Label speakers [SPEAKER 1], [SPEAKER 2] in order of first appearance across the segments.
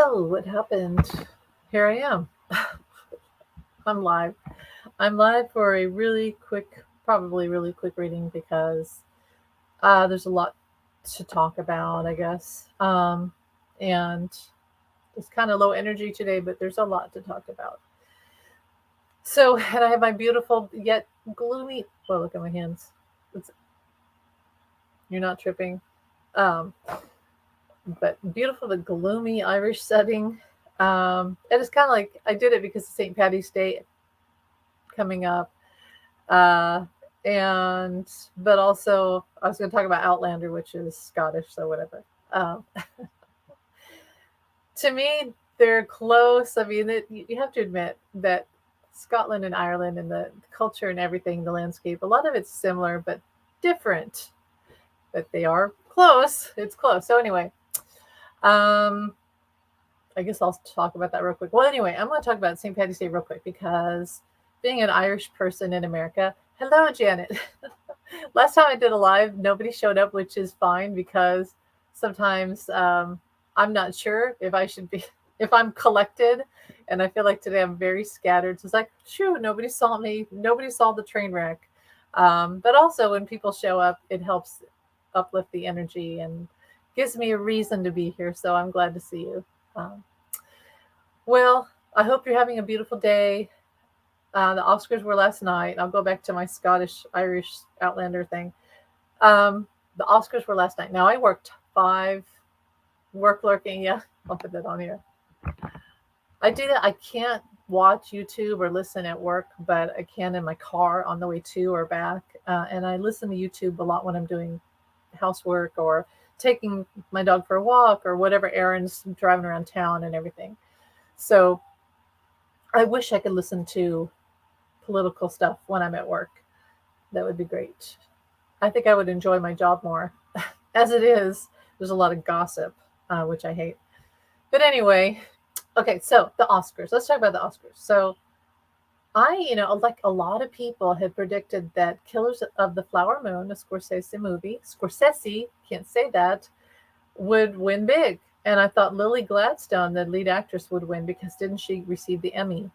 [SPEAKER 1] Well, what happened? Here I am. I'm live. I'm live for a really quick, probably really quick reading because there's a lot to talk about, I guess. And it's kind of low energy today, but there's a lot to talk about. So, and I have my beautiful yet gloomy. Well, look at my hands. It's, you're not tripping. Um, but beautiful, the gloomy Irish setting. And it's kind of like I did it because of St. Patty's Day coming up. Uh, and but also I was going to talk about Outlander, which is Scottish, so whatever. Um, to me, they're close. I mean, you have to admit that Scotland and Ireland and the culture and everything, the landscape, a lot of it's similar but different. But they are close. It's close. So anyway, um, I guess I'll talk about that real quick. Well, anyway, I'm going to talk about St. Patty's Day real quick because being an Irish person in America, hello, Janet. Last time I did a live, nobody showed up, which is fine because sometimes I'm not sure if I should be, if I'm collected. And I feel like today I'm very scattered. So it's like, shoo, nobody saw me. Nobody saw the train wreck. But also, when people show up, it helps uplift the energy and gives me a reason to be here. So I'm glad to see you. Um, well, I hope you're having a beautiful day. The Oscars were last night. I'll go back to my Scottish Irish Outlander thing. The Oscars were last night. Now I worked five work lurking. Yeah, I'll put that on here. I do that. I can't watch YouTube or listen at work, but I can in my car on the way to or back. And I listen to YouTube a lot when I'm doing housework or taking my dog for a walk or whatever errands, driving around town and everything. So I wish I could listen to political stuff when I'm at work. That would be great. I think I would enjoy my job more. As it is, there's a lot of gossip, which I hate. But anyway, okay, so the Oscars. Let's talk about the Oscars. So like a lot of people had predicted that Killers of the Flower Moon, a Scorsese movie, Scorsese, can't say that, would win big. And I thought Lily Gladstone, the lead actress, would win because didn't she receive the Emmy?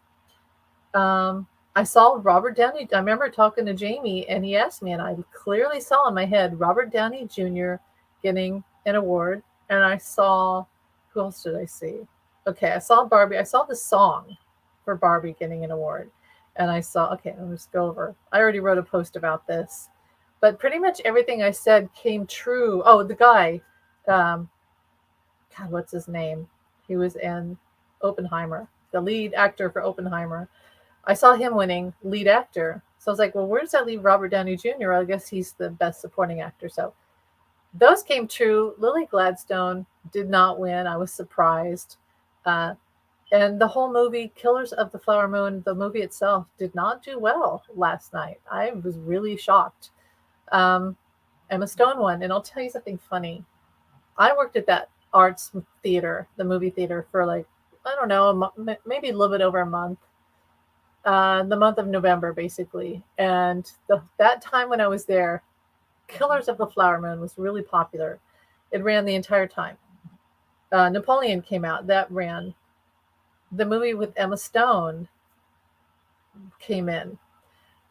[SPEAKER 1] I saw Robert Downey. I remember talking to Jamie, and he asked me, and I clearly saw in my head Robert Downey Jr. getting an award. And I saw, who else did I see? Okay, I saw Barbie. I saw the song for Barbie getting an award. And I saw, okay, let me just go over. I already wrote a post about this. But pretty much everything I said came true. Oh, the guy, um, God, what's his name? He was in Oppenheimer, the lead actor for Oppenheimer. I saw him winning lead actor. So I was like, well, where does that leave Robert Downey Jr.? I guess he's the best supporting actor. So those came true. Lily Gladstone did not win. I was surprised. Uh, and the whole movie, Killers of the Flower Moon, the movie itself, did not do well last night. I was really shocked. Um, Emma Stone won. And I'll tell you something funny. I worked at that arts theater, the movie theater, for like, I don't know, maybe a little bit over a month. The month of November, basically. And that time when I was there, Killers of the Flower Moon was really popular. It ran the entire time. Napoleon came out, that ran. The movie with Emma Stone came in.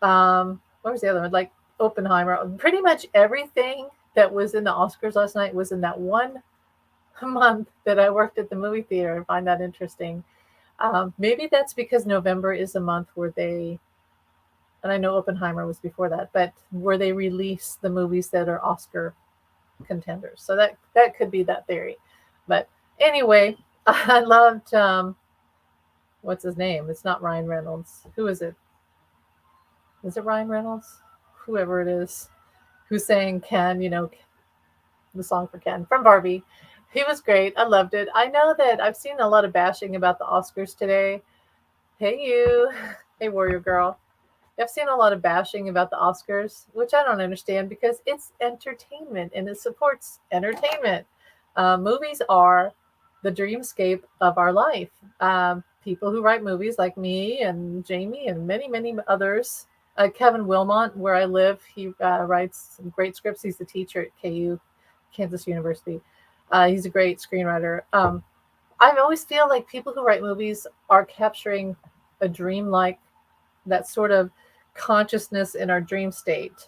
[SPEAKER 1] What was the other one? Like Oppenheimer. Pretty much everything that was in the Oscars last night was in that one month that I worked at the movie theater. I find that interesting. Maybe that's because November is a month where they, and I know Oppenheimer was before that, but where they release the movies that are Oscar contenders. So that could be that theory. But anyway, I loved what's his name? It's not Ryan Reynolds. Who is it? Is it Ryan Reynolds? Whoever it is, who's saying Ken, the song for Ken from Barbie. He was great. I loved it. I know that I've seen a lot of bashing about the Oscars today. Hey, you. Hey, Warrior Girl. I've seen a lot of bashing about the Oscars, which I don't understand because it's entertainment and it supports entertainment. Movies are the dreamscape of our life. People who write movies like me and Jamie and many, many others. Kevin Wilmot, where I live, he writes some great scripts. He's the teacher at KU, Kansas University. He's a great screenwriter. I always feel like people who write movies are capturing a dream, like that sort of consciousness in our dream state.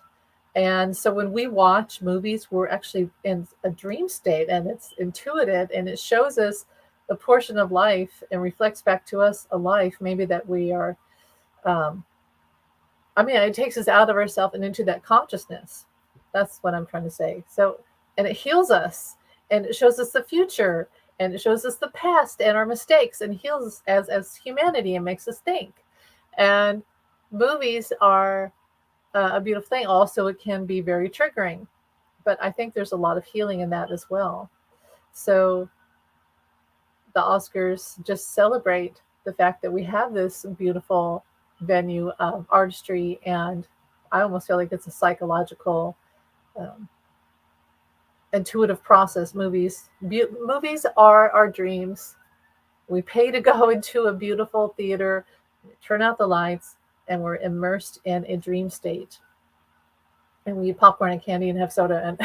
[SPEAKER 1] And so when we watch movies, we're actually in a dream state, and it's intuitive, and it shows us a portion of life and reflects back to us a life maybe that we are, um, I mean, it takes us out of ourselves and into that consciousness. That's what I'm trying to say. So, and it heals us, and it shows us the future, and it shows us the past and our mistakes, and heals us as humanity and makes us think. And movies are a beautiful thing. Also, it can be very triggering, but I think there's a lot of healing in that as well. So the Oscars just celebrate the fact that we have this beautiful venue of artistry, and I almost feel like it's a psychological, um, intuitive process. Movies are our dreams. We pay to go into a beautiful theater, turn out the lights, and we're immersed in a dream state. And we eat popcorn and candy and have soda, and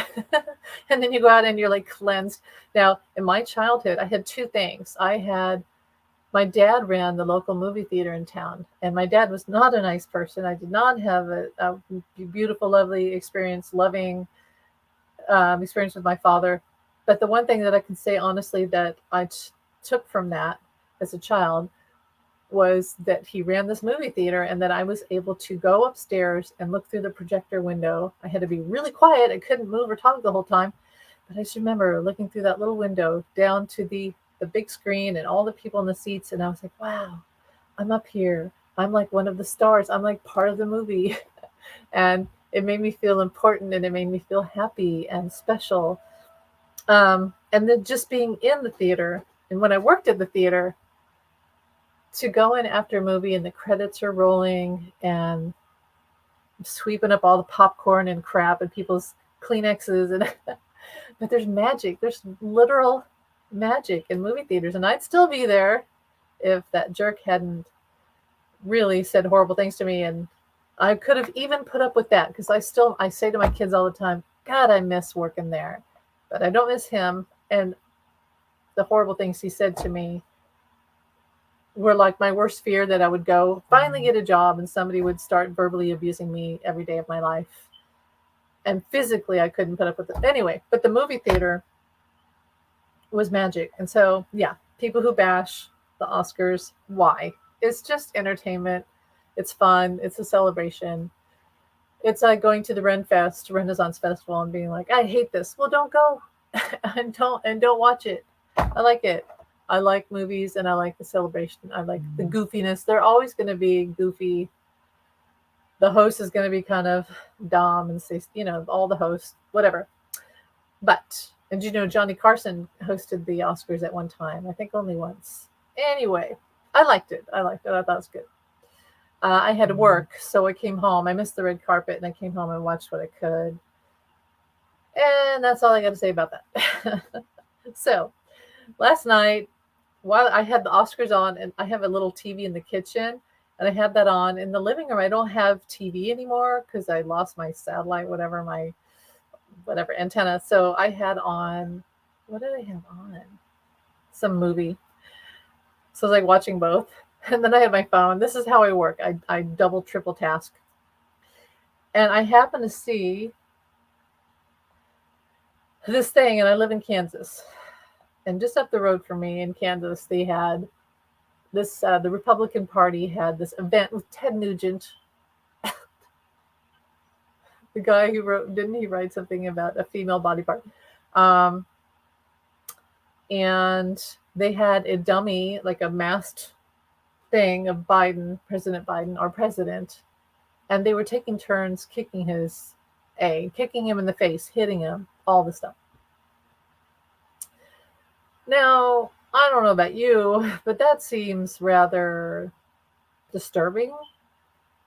[SPEAKER 1] and then you go out and you're like cleansed. Now, in my childhood, I had two things. I had My dad ran the local movie theater in town, and my dad was not a nice person. I did not have a beautiful, lovely experience, loving experience with my father. But the one thing that I can say honestly that took from that as a child was that he ran this movie theater, and that I was able to go upstairs and look through the projector window. I had to be really quiet. I couldn't move or talk the whole time. But I just remember looking through that little window down to the big screen and all the people in the seats, and I was like, wow, I'm up here. I'm like one of the stars. I'm like part of the movie. And it made me feel important, and it made me feel happy and special. And then just being in the theater, and when I worked at the theater, to go in after a movie and the credits are rolling and sweeping up all the popcorn and crap and people's Kleenexes, and but there's magic. There's literal magic in movie theaters, and I'd still be there if that jerk hadn't really said horrible things to me. And I could have even put up with that, because I say to my kids all the time, God, I miss working there, but I don't miss him. And the horrible things he said to me were like my worst fear, that I would go finally get a job and somebody would start verbally abusing me every day of my life. And physically, I couldn't put up with it. Anyway, but the movie theater was magic. And so, yeah, people who bash the Oscars, why? It's just entertainment. It's fun. It's a celebration. It's like going to the Renaissance Festival, and being like, I hate this. Well, don't go and don't watch it. I like it. I like movies, and I like the celebration. I like the goofiness. They're always going to be goofy. The host is going to be kind of dumb and say, all the hosts, whatever. But, and Johnny Carson hosted the Oscars at one time. I think only once. Anyway, I liked it. I thought it was good. I had to work, so I came home. I missed the red carpet, and I came home and watched what I could. And that's all I got to say about that. So, last night, while I had the Oscars on, and I have a little TV in the kitchen, and I had that on in the living room. I don't have TV anymore because I lost my satellite, whatever antenna. So I had on, what did I have on? Some movie. So I was like watching both. And then I had my phone. This is how I work. I double, triple task. And I happened to see this thing, and I live in Kansas. And just up the road from me in Kansas, they had this, the Republican Party had this event with Ted Nugent. The guy who didn't he write something about a female body part? And they had a dummy, like a masked thing of President Biden, our president, and they were taking turns kicking kicking him in the face, hitting him, all the stuff. Now, I don't know about you, but that seems rather disturbing.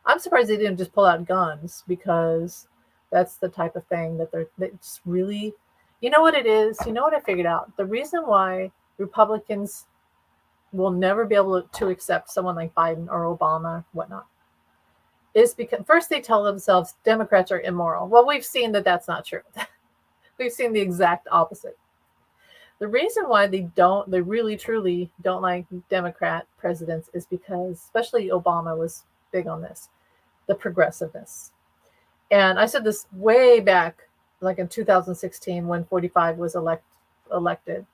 [SPEAKER 1] I'm surprised they didn't just pull out guns, because that's the type of thing that's really, you know what it is? You know what I figured out? The reason why Republicans will never be able to accept someone like Biden or Obama, whatnot, is because first they tell themselves Democrats are immoral. Well, we've seen that that's not true. We've seen the exact opposite. The reason why they really truly don't like Democrat presidents is because, especially Obama was big on this, the progressiveness. And I said this way back, like in 2016 when 45 was elected.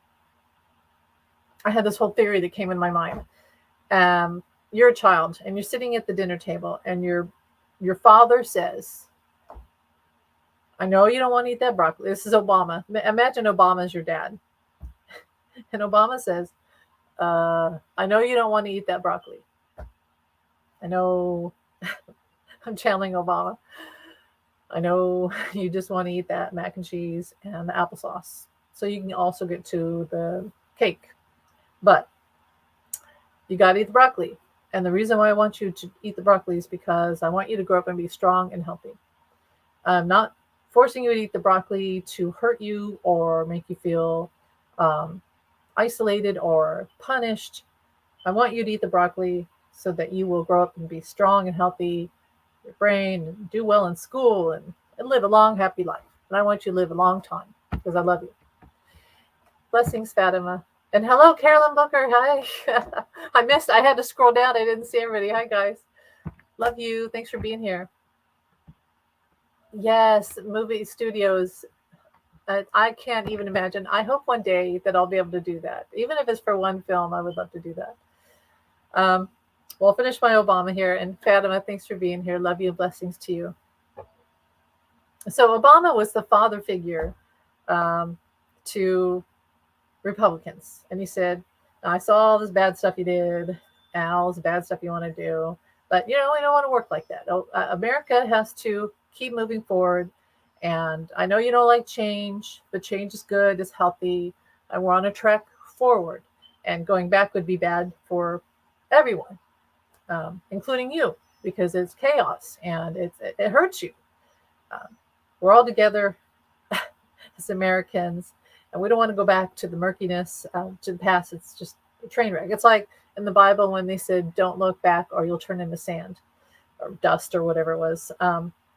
[SPEAKER 1] I had this whole theory that came in my mind. You're a child and you're sitting at the dinner table, and your father says, I know you don't want to eat that broccoli. This is Obama. Imagine Obama as your dad. And Obama says, I know you don't want to eat that broccoli. I know I'm channeling Obama. I know you just want to eat that mac and cheese and the applesauce. So you can also get to the cake. But you got to eat the broccoli. And the reason why I want you to eat the broccoli is because I want you to grow up and be strong and healthy. I'm not forcing you to eat the broccoli to hurt you or make you feel isolated or punished. I want you to eat the broccoli so that you will grow up and be strong and healthy, your brain, and do well in school, and live a long, happy life. And I want you to live a long time because I love you. Blessings, Fatima. And hello, Carolyn Booker. Hi. I had to scroll down. I didn't see everybody. Hi, guys. Love you. Thanks for being here. Yes, movie studios. I can't even imagine. I hope one day that I'll be able to do that. Even if it's for one film, I would love to do that. Well, I'll finish my Obama here. And Fatima, thanks for being here. Love you and blessings to you. So Obama was the father figure to Republicans. And he said, I saw all this bad stuff you did and all this bad stuff you want to do. But, we don't want to work like that. America has to keep moving forward. And I know you don't like change, but change is good, it's healthy. And we're on a track forward. And going back would be bad for everyone, including you, because it's chaos and it hurts you. We're all together as Americans, and we don't want to go back to the murkiness, to the past. It's just a train wreck. It's like in the Bible when they said, don't look back or you'll turn into sand or dust or whatever it was.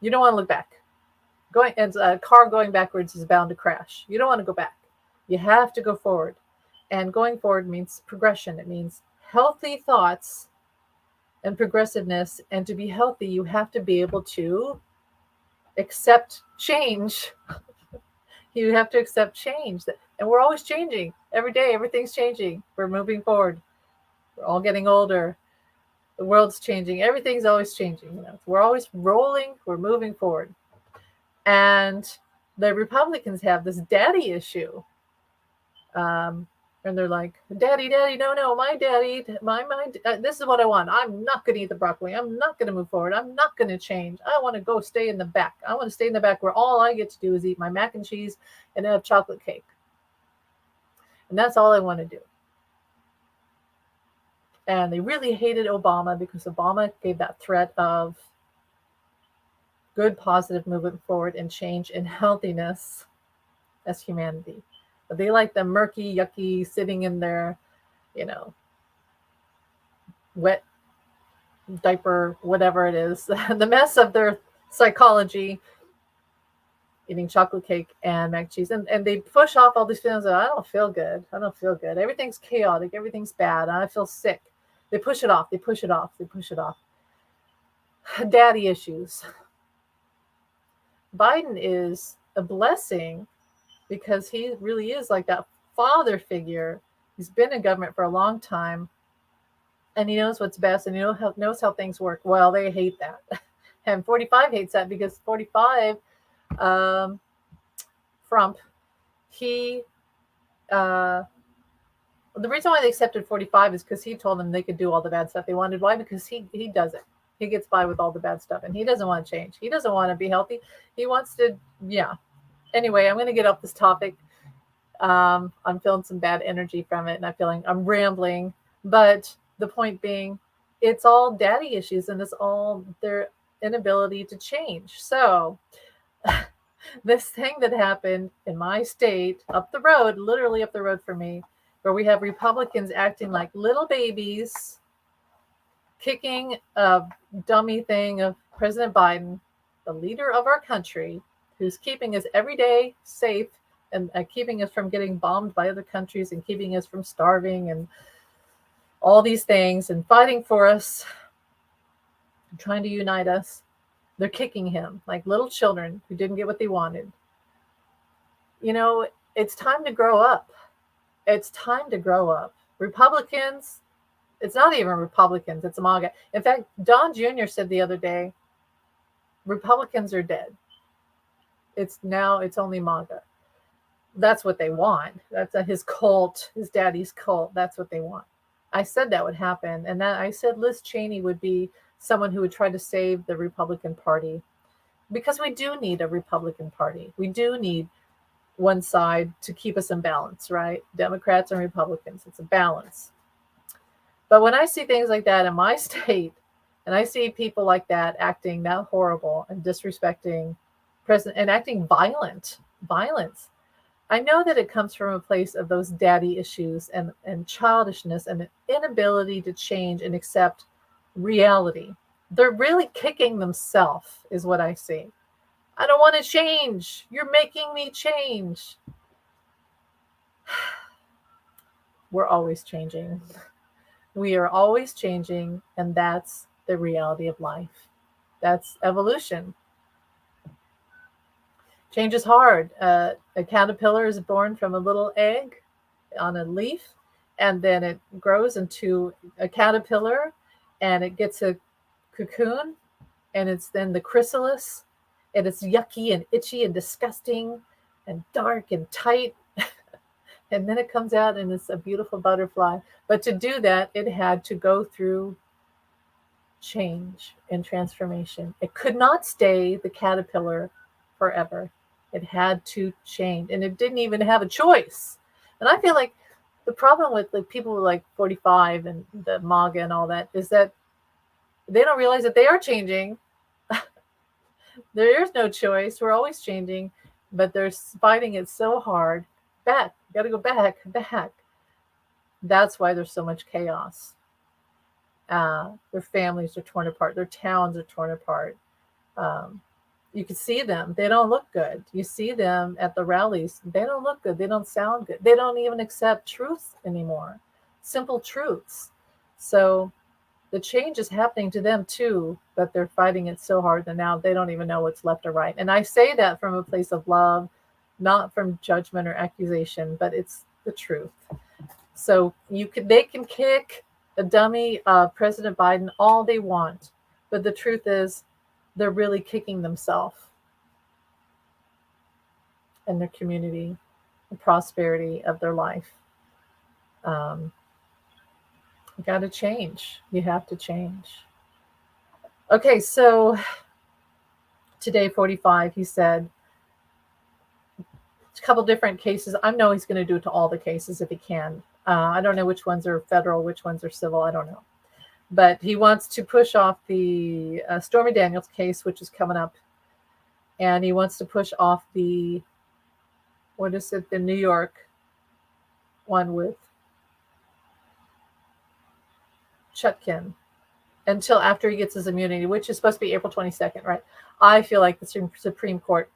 [SPEAKER 1] You don't want to look back. A car going backwards is bound to crash. You don't want to go back. You have to go forward. And going forward means progression. It means healthy thoughts and progressiveness. And to be healthy, you have to be able to accept change. You have to accept change. And we're always changing. Every day, everything's changing. We're moving forward. We're all getting older. The world's changing. Everything's always changing. We're always rolling. We're moving forward. And the Republicans have this daddy issue. And they're like, daddy, no, my daddy, this is what I want. I'm not going to eat the broccoli. I'm not going to move forward. I'm not going to change. I want to stay in the back. I want to stay in the back where all I get to do is eat my mac and cheese and have chocolate cake. And that's all I want to do. And they really hated Obama because Obama gave that threat of good, positive movement forward and change and healthiness as humanity. But they like the murky, yucky, sitting in their, wet diaper, whatever it is, the mess of their psychology, eating chocolate cake and mac and cheese. And they push off all these feelings of, I don't feel good. Everything's chaotic. Everything's bad. I feel sick. They push it off. Daddy issues. Biden is a blessing because he really is like that father figure. He's been in government for a long time, and he knows what's best, and he knows how things work. Well, they hate that. And 45 hates that because 45, Trump, the reason why they accepted 45 is because he told them they could do all the bad stuff they wanted. Why? Because he does it. He gets by with all the bad stuff, and he doesn't want to change. He doesn't want to be healthy. He wants to, Anyway, I'm going to get off this topic. I'm feeling some bad energy from it, and I'm feeling I'm rambling. But the point being, it's all daddy issues, and it's all their inability to change. So this thing that happened in my state, up the road, literally up the road from me, where we have Republicans acting like little babies, kicking a dummy thing of President Biden, the leader of our country, who's keeping us every day safe, and keeping us from getting bombed by other countries and keeping us from starving and all these things and fighting for us, trying to unite us. They're kicking him like little children who didn't get what they wanted. You know, it's time to grow up. It's time to grow up. Republicans, it's not even Republicans, it's MAGA. In fact, Don Jr. said the other day, Republicans are dead. It's only MAGA. That's what they want. That's his cult, his daddy's cult. That's what they want. I said that would happen. And that I said Liz Cheney would be someone who would try to save the Republican Party, because we do need a Republican Party. We do need one side to keep us in balance, right? Democrats and Republicans. It's a balance. But when I see things like that in my state, and I see people like that acting that horrible and disrespecting president and acting violence, I know that it comes from a place of those daddy issues and childishness and an inability to change and accept reality. They're really kicking themselves, is what I see. I don't want to change. You're making me change. We're always changing. We are always changing, and that's the reality of life. That's evolution. Change is hard. A caterpillar is born from a little egg on a leaf, and then it grows into a caterpillar, and it gets a cocoon, and it's then the chrysalis, and it's yucky and itchy and disgusting and dark and tight. And then it comes out and it's a beautiful butterfly. But to do that, it had to go through change and transformation. It could not stay the caterpillar forever. It had to change, and it didn't even have a choice. And I feel like the problem with like people like 45 and the MAGA and all that is that they don't realize that they are changing. There is no choice. We're always changing, but they're fighting it so hard. Back, you got to go back. That's why there's so much chaos. Their families are torn apart. Their towns are torn apart. You can see them. They don't look good. You see them at the rallies. They don't look good. They don't sound good. They don't even accept truth anymore. Simple truths. So the change is happening to them too, but they're fighting it so hard that now they don't even know what's left or right. And I say that from a place of love, not from judgment or accusation, but it's the truth. So they can kick a dummy President Biden all they want, but the truth is they're really kicking themselves and their community, the prosperity of their life. You got to change. You have to change. Okay, so today, 45, he said, a couple different cases. I know he's going to do it to all the cases if he can. I don't know which ones are federal, which ones are civil. I don't know. But he wants to push off the Stormy Daniels case, which is coming up. And he wants to push off the New York one with Chutkan until after he gets his immunity, which is supposed to be April 22nd, right? I feel like the Supreme Court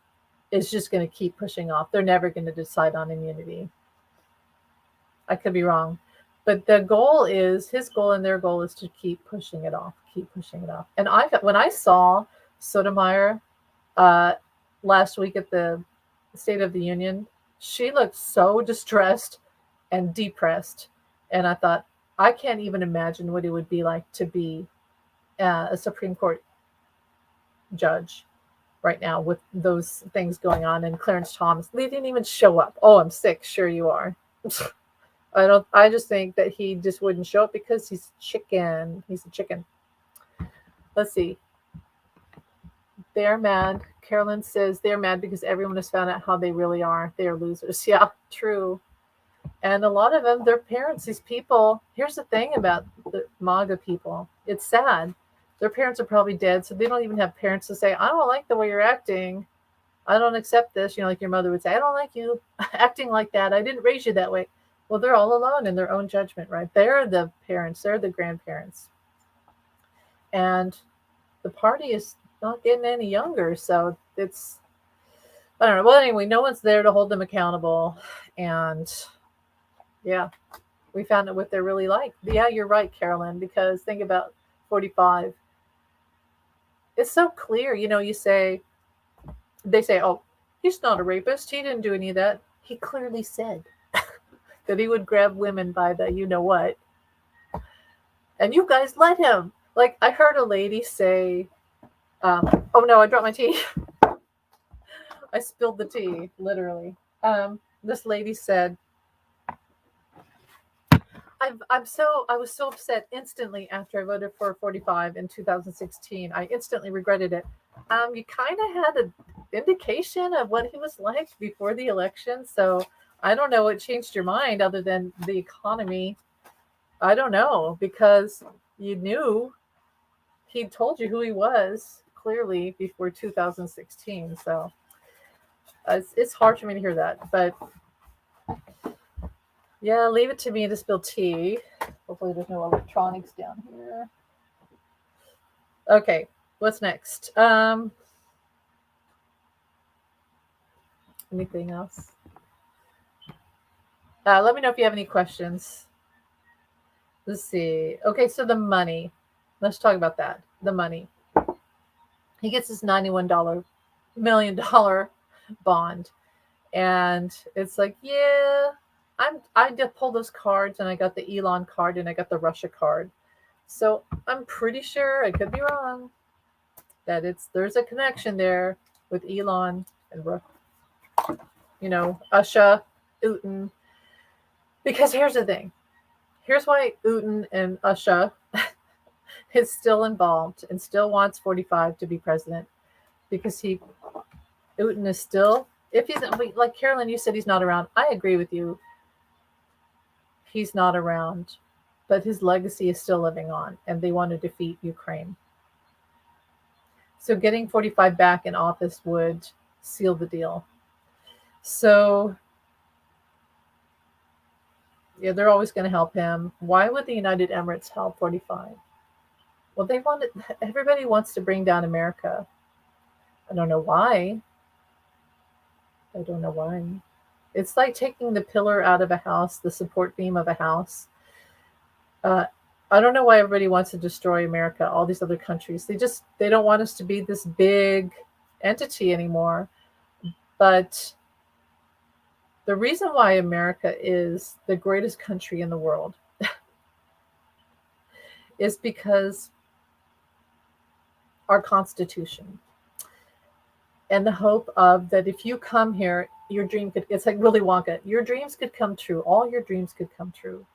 [SPEAKER 1] is just going to keep pushing off. They're never going to decide on immunity. I could be wrong. But his goal and their goal is to keep pushing it off. And when I saw Sotomayor last week at the State of the Union, she looked so distressed and depressed. And I thought, I can't even imagine what it would be like to be a Supreme Court judge right now with those things going on. And Clarence Thomas, they didn't even show up. Oh, I'm sick. Sure you are. I just think that he just wouldn't show up because he's chicken. He's a chicken. Let's see. They're mad. Carolyn says they're mad because everyone has found out how they really are. They are losers. Yeah, true. And a lot of them, their parents, these people, here's the thing about the MAGA people. It's sad. Their parents are probably dead, so they don't even have parents to say, I don't like the way you're acting. I don't accept this. Like your mother would say, I don't like you acting like that. I didn't raise you that way. Well, they're all alone in their own judgment, right? They're the parents. They're the grandparents. And the party is not getting any younger. So it's I don't know. Well, anyway, no one's there to hold them accountable. And yeah, we found out what they're really like. Yeah, you're right, Carolyn, because think about 45. It's so clear. You say, they say, oh, he's not a rapist. He didn't do any of that. He clearly said that he would grab women by the you know what. And you guys let him. Like, I heard a lady say, oh no, I dropped my tea. I spilled the tea, literally. This lady said, I was so upset instantly after I voted for 45 in 2016. I instantly regretted it. You kind of had an indication of what he was like before the election, so I don't know what changed your mind other than the economy. I don't know, because you knew he told you who he was clearly before 2016. So it's hard for me to hear that, but yeah, leave it to me to spill tea. Hopefully, there's no electronics down here. Okay, what's next? Anything else? Let me know if you have any questions. Let's see. Okay, so the money. Let's talk about that. The money. He gets his $91 million bond, and it's like, yeah, I did pull those cards, and I got the Elon card, and I got the Russia card. So I'm pretty sure, I could be wrong, that there's a connection there with Elon and Usha, Putin. Because here's the thing. Here's why Putin and Usha is still involved and still wants 45 to be president. Because Putin is still, if he's, like Carolyn, you said he's not around. I agree with you. He's not around, but his legacy is still living on, and they want to defeat Ukraine. So getting 45 back in office would seal the deal. So yeah, they're always going to help him. Why would the United Emirates help 45? Well, everybody wants to bring down America. I don't know why. It's like taking the pillar out of a house, the support beam of a house. I don't know why everybody wants to destroy America, all these other countries. They don't want us to be this big entity anymore. But the reason why America is the greatest country in the world is because our Constitution and the hope of that if you come here, your dream it's like Willy Wonka, your dreams could come true. All your dreams could come true.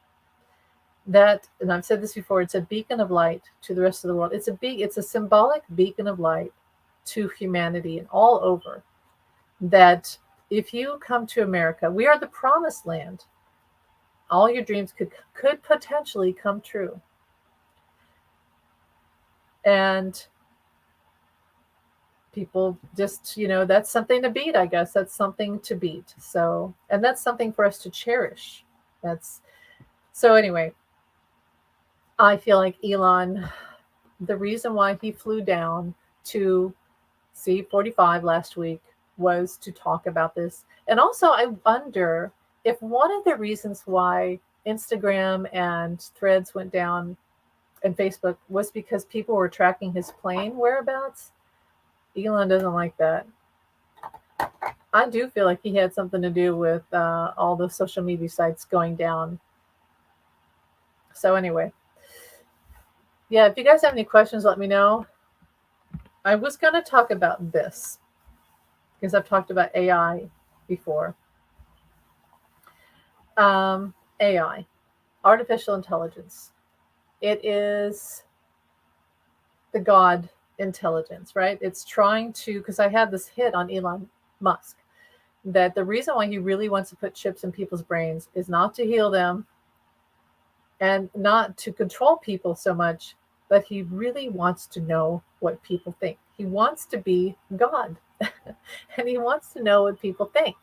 [SPEAKER 1] That, and I've said this before, it's a beacon of light to the rest of the world. It's a symbolic beacon of light to humanity and all over. That if you come to America, we are the promised land. All your dreams could potentially come true. And people just, that's something to beat, I guess. That's something to beat. So, and that's something for us to cherish. So anyway, I feel like Elon, the reason why he flew down to C45 last week was to talk about this. And also, I wonder if one of the reasons why Instagram and Threads went down and Facebook was because people were tracking his plane whereabouts. Elon doesn't like that. I do feel like he had something to do with all the social media sites going down. So anyway, yeah, if you guys have any questions, let me know. I was going to talk about this because I've talked about AI before. AI, artificial intelligence. It is the God intelligence, right? It's trying to, because I had this hit on Elon Musk, that the reason why he really wants to put chips in people's brains is not to heal them and not to control people so much, but he really wants to know what people think. He wants to be God and he wants to know what people think.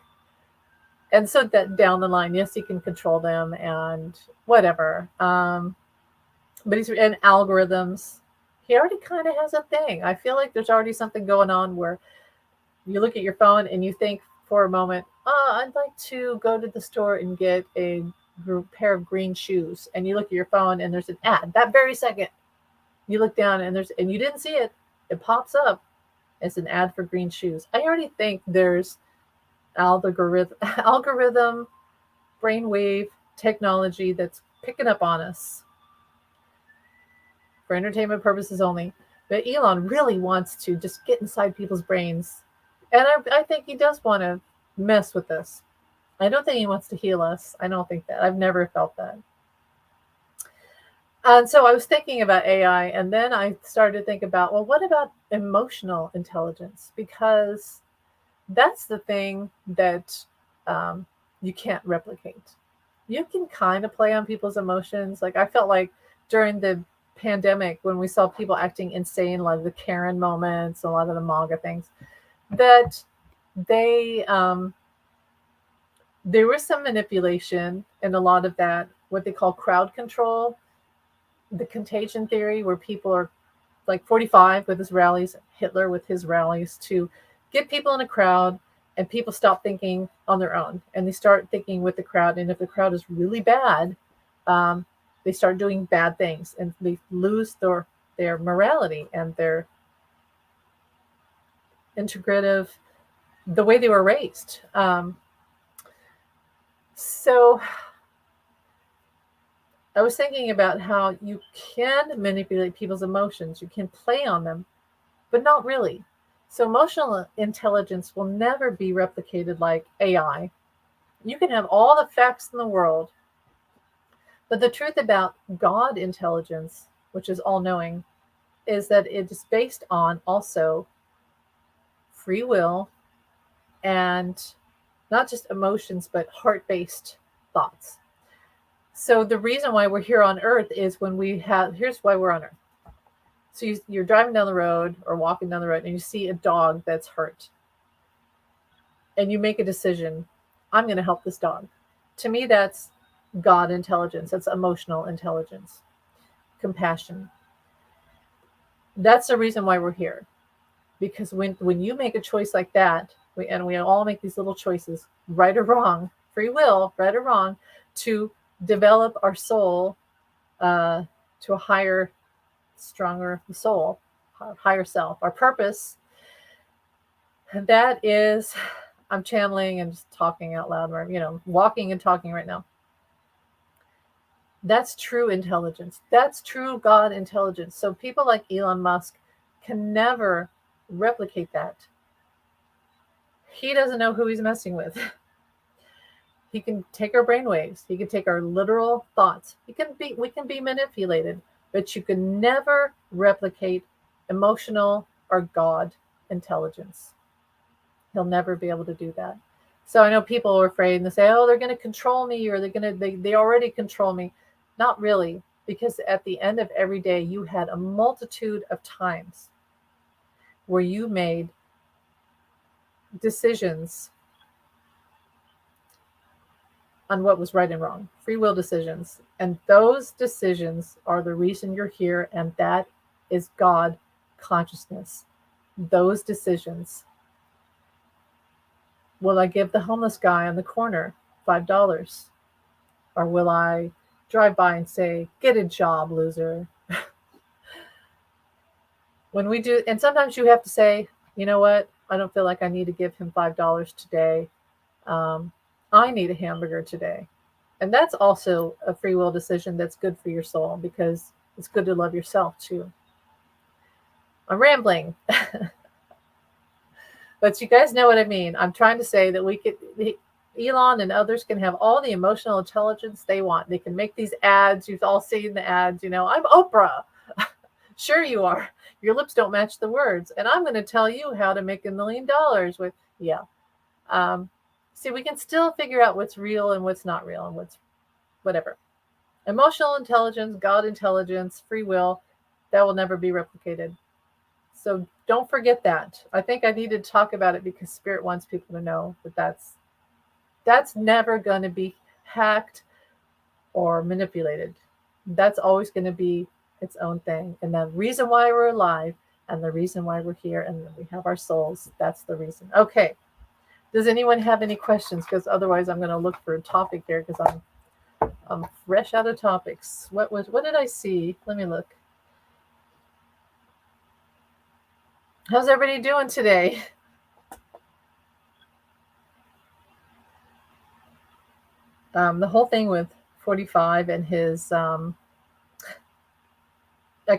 [SPEAKER 1] And so that down the line, yes, he can control them and whatever. But he's in algorithms. He already kind of has a thing. I feel like there's already something going on where You look at your phone and you think for a moment, I'd like to go to the store and get a pair of green shoes. And you look at your phone and there's an ad that very second. You look down and you didn't see it. It pops up. It's an ad for green shoes. I already think there's algorithm brainwave technology that's picking up on us for entertainment purposes only. But Elon really wants to just get inside people's brains. And I think he does want to mess with us. I don't think he wants to heal us. I don't think that. I've never felt that. And so I was thinking about AI, and then I started to think about, well, what about emotional intelligence? Because that's the thing that you can't replicate. You can kind of play on people's emotions. Like I felt like during the pandemic when we saw people acting insane, a lot of the Karen moments, a lot of the MAGA things, that they there was some manipulation and a lot of that, what they call crowd control, the contagion theory, where people are like 45 with his rallies, Hitler with his rallies, to get people in a crowd, and people stop thinking on their own and they start thinking with the crowd. And if the crowd is really bad, they start doing bad things and they lose their morality and their integrative, the way they were raised. So I was thinking about how you can manipulate people's emotions, you can play on them, but not really. So emotional intelligence will never be replicated like AI. You can have all the facts in the world, but the truth about God intelligence, which is all knowing, is that it is based on also free will and not just emotions, but heart based thoughts. So the reason why we're here on earth is here's why we're on earth. So you're driving down the road or walking down the road and you see a dog that's hurt. And you make a decision, I'm going to help this dog. To me, that's God intelligence. That's emotional intelligence, compassion. That's the reason why we're here. Because when you make a choice like that, we all make these little choices, right or wrong, free will, right or wrong, to develop our soul to a higher, stronger soul, higher self, our purpose. And that is, I'm channeling and just talking out loud, walking and talking right now. That's true intelligence. That's true God intelligence. So people like Elon Musk can never replicate that. He doesn't know who he's messing with. He can take our brainwaves. He can take our literal thoughts. We can be manipulated, but you can never replicate emotional or God intelligence. He'll never be able to do that. So I know people are afraid and they say, "Oh, they're going to control me, or they already control me." Not really, because at the end of every day, you had a multitude of times where you made decisions on what was right and wrong, free will decisions. And those decisions are the reason you're here, and that is God consciousness. Those decisions. Will I give the homeless guy on the corner $5? Or will I drive by and say, "Get a job, loser"? When we do, and sometimes you have to say, "You know what? I don't feel like I need to give him $5 today. I need a hamburger today." And that's also a free will decision that's good for your soul, because it's good to love yourself too. I'm rambling. But you guys know what I mean. I'm trying to say that Elon and others can have all the emotional intelligence they want. They can make these ads. You've all seen the ads, I'm Oprah. Sure you are. Your lips don't match the words. And I'm going to tell you how to make $1 million with, yeah. See, we can still figure out what's real and what's not real and what's whatever. Emotional intelligence, God intelligence, free will, that will never be replicated. So don't forget that. I think I need to talk about it because Spirit wants people to know that that's never going to be hacked or manipulated. That's always going to be its own thing. And the reason why we're alive and the reason why we're here, and we have our souls. That's the reason. Okay. Does anyone have any questions? Because otherwise, I'm going to look for a topic here because I'm fresh out of topics. What did I see? Let me look. How's everybody doing today? The whole thing with 45 and his I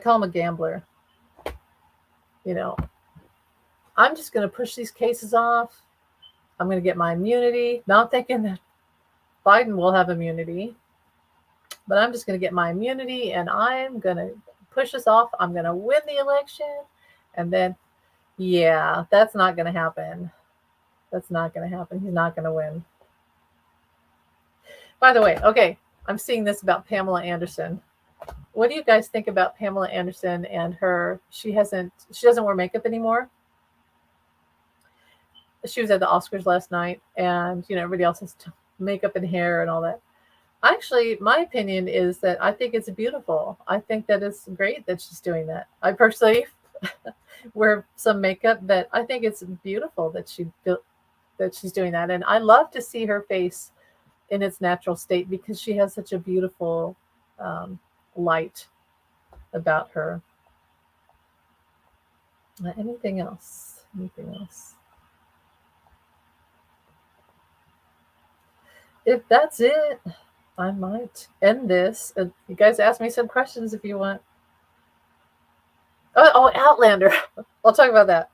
[SPEAKER 1] call him a gambler. You know, I'm just going to push these cases off. I'm going to get my immunity, not thinking that Biden will have immunity, but I'm just going to get my immunity and I'm going to push this off. I'm going to win the election. And then, yeah, that's not going to happen. That's not going to happen. He's not going to win. By the way, okay, I'm seeing this about Pamela Anderson. What do you guys think about Pamela Anderson and her? She doesn't wear makeup anymore. She was at the Oscars last night, and everybody else has makeup and hair and all that. Actually, my opinion is that I think it's beautiful. I think that it's great that she's doing that. I personally wear some makeup, but I think it's beautiful that she's doing that, and I love to see her face in its natural state because she has such a beautiful light about her. Anything else? Anything else? If that's it, I might end this. You guys ask me some questions if you want. Oh, Outlander. I'll talk about that.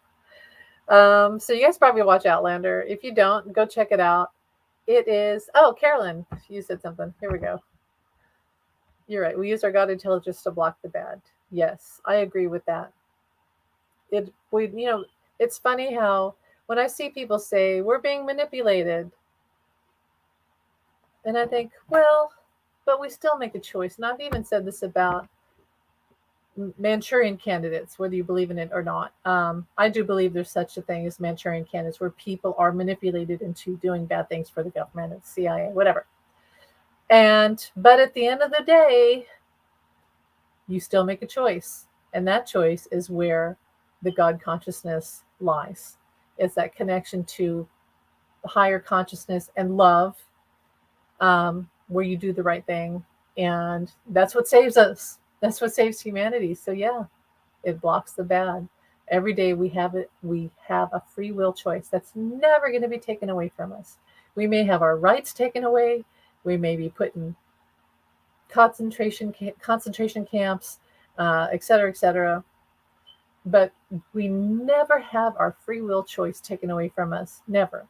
[SPEAKER 1] So you guys probably watch Outlander. If you don't, go check it out. It is. Oh, Carolyn, you said something. Here we go. You're right. We use our God intelligence to block the bad. Yes, I agree with that. It's funny how when I see people say we're being manipulated, and I think, well, but we still make a choice. And I've even said this about Manchurian candidates, whether you believe in it or not. I do believe there's such a thing as Manchurian candidates where people are manipulated into doing bad things for the government and CIA, whatever. But at the end of the day, you still make a choice. And that choice is where the God consciousness lies. It's that connection to higher consciousness and love, where you do the right thing. And that's what saves us. That's what saves humanity. So yeah, it blocks the bad. Every day we have a free will choice that's never going to be taken away from us. We may have our rights taken away. We may be put in concentration camps, et cetera, but we never have our free will choice taken away from us. Never.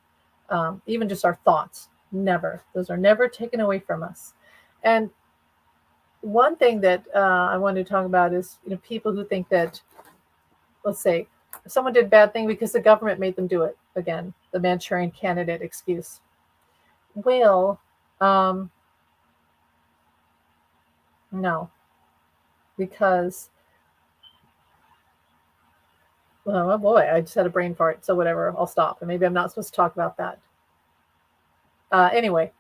[SPEAKER 1] Even just our thoughts. Never. Those are never taken away from us. And one thing that I wanted to talk about is people who think that, let's say, someone did a bad thing because the government made them do it. Again, the Manchurian candidate excuse. Well, no, because, oh boy, I just had a brain fart. So whatever, I'll stop. And maybe I'm not supposed to talk about that. Anyway.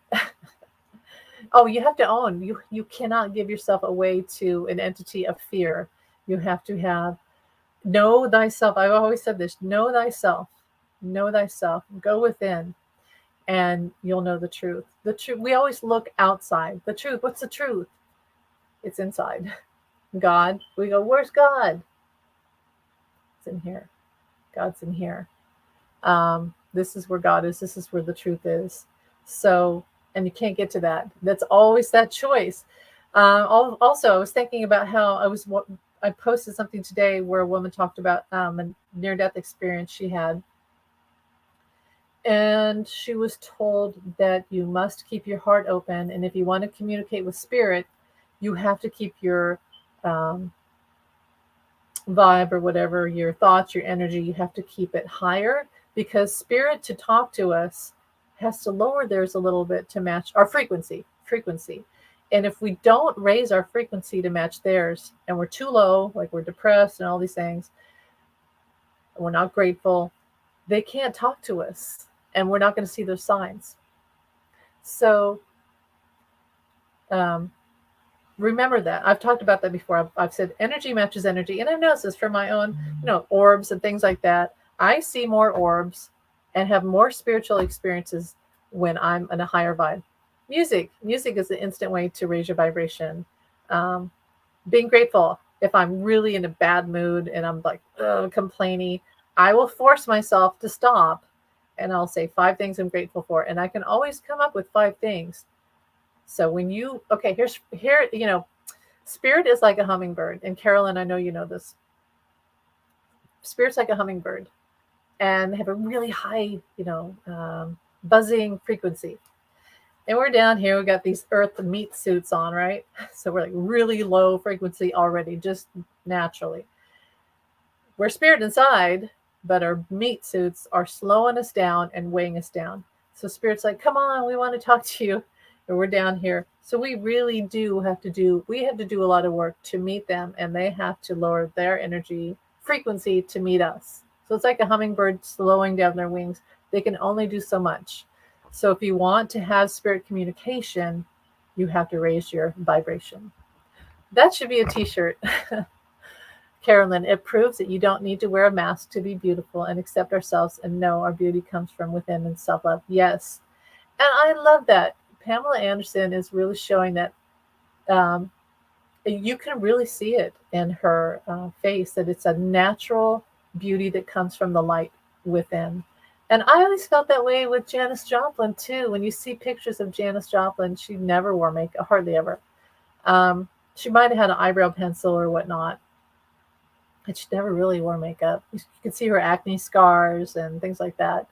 [SPEAKER 1] Oh, you have to own. You cannot give yourself away to an entity of fear. You have to know thyself. I've always said this, know thyself. Know thyself. Go within and you'll know the truth. The truth. We always look outside. The truth. What's the truth? It's inside. God. We go, where's God? It's in here. God's in here. This is where God is. This is where the truth is. So, and you can't get to that. That's always that choice. Also, I was thinking about how I posted something today where a woman talked about a near-death experience she had. And she was told that you must keep your heart open. And if you want to communicate with spirit, you have to keep your vibe or whatever, your thoughts, your energy, you have to keep it higher, because spirit, to talk to us, has to lower theirs a little bit to match our frequency. And if we don't raise our frequency to match theirs, and we're too low, like we're depressed and all these things, and we're not grateful, they can't talk to us, and we're not going to see those signs. So Remember that. I've talked about that before. I've said energy matches energy. And I've noticed this from my own, orbs and things like that. I see more orbs and have more spiritual experiences when I'm in a higher vibe. Music is an instant way to raise your vibration. Um, being grateful. If I'm really in a bad mood and I'm like complaining, I will force myself to stop and I'll say 5 things I'm grateful for. And I can always come up with 5 things. So when you, okay, spirit is like a hummingbird. And Carolyn, I know you know this. Spirit's like a hummingbird and they have a really high, buzzing frequency. And we're down here, we got these earth meat suits on, right? So we're like really low frequency already, just naturally. We're spirit inside, but our meat suits are slowing us down and weighing us down. So spirit's like, come on, we want to talk to you. And we're down here. So we really do have to do a lot of work to meet them, and they have to lower their energy frequency to meet us. So it's like a hummingbird slowing down their wings. They can only do so much. So if you want to have spirit communication, you have to raise your vibration. That should be a t-shirt. Carolyn, it proves that you don't need to wear a mask to be beautiful and accept ourselves and know our beauty comes from within and self-love. Yes. And I love that. Pamela Anderson is really showing that um, you can really see it in her face, that it's a natural beauty that comes from the light within. And I always felt that way with Janis Joplin too. When you see pictures of Janis Joplin, she never wore makeup, hardly ever. She might have had an eyebrow pencil or whatnot, but she never really wore makeup. You could see her acne scars and things like that.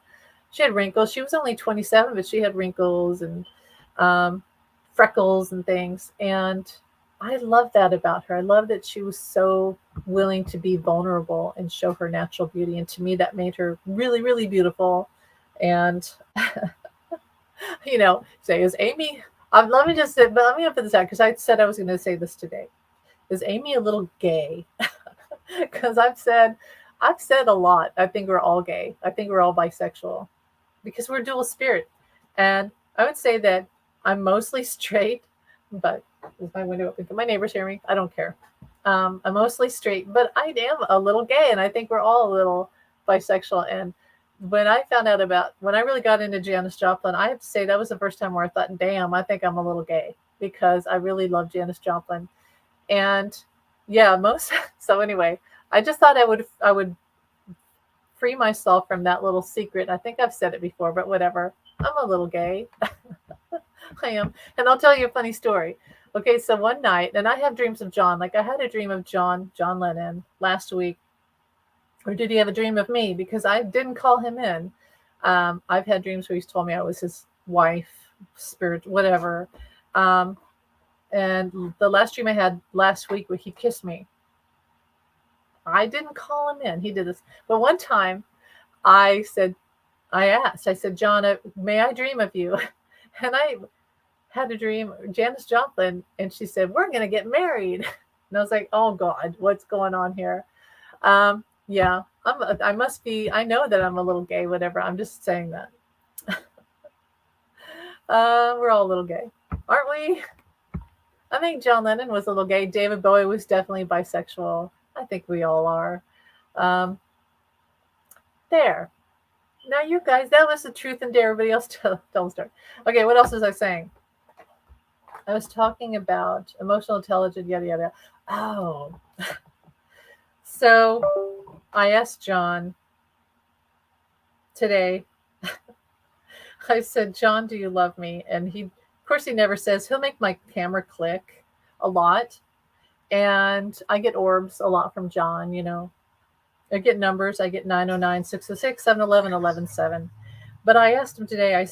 [SPEAKER 1] She had wrinkles. She was only 27, but she had wrinkles and um, freckles and things. And I love that about her. I love that she was so willing to be vulnerable and show her natural beauty. And to me, that made her really, really beautiful. And, say, is Amy, let me just say, but let me put this out because I said I was going to say this today. Is Amy a little gay? Because I've said a lot. I think we're all gay. I think we're all bisexual because we're dual spirit. And I would say that I'm mostly straight, but is my window open? Can my neighbors hear me? I don't care. I'm mostly straight, but I am a little gay, and I think we're all a little bisexual. And when I really got into Janis Joplin, I have to say that was the first time where I thought, damn, I think I'm a little gay because I really love Janis Joplin. And yeah, so anyway, I just thought I would free myself from that little secret. I think I've said it before, but whatever. I'm a little gay. I am. And I'll tell you a funny story. Okay, so one night, and I have dreams of John. Like I had a dream of John Lennon last week. Or did he have a dream of me? Because I didn't call him in. I've had dreams where he's told me I was his wife, spirit, whatever. And the last dream I had last week where he kissed me. I didn't call him in. He did this. But one time I said, John, may I dream of you? And I had a dream, Janis Joplin, and she said, we're going to get married. And I was like, oh God, what's going on here? Yeah, I know that I'm a little gay, whatever. I'm just saying that. We're all a little gay, aren't we? I think John Lennon was a little gay. David Bowie was definitely bisexual. I think we all are. There. Now, you guys, that was the truth and dare. Everybody else tell the story. Okay, what else was I saying? I was talking about emotional intelligence, yada, yada. Oh. So I asked John today, I said, John, do you love me? And of course, he never says. He'll make my camera click a lot. And I get orbs a lot from John, I get numbers. I get 909, 606, 711, 117. But I asked him today, I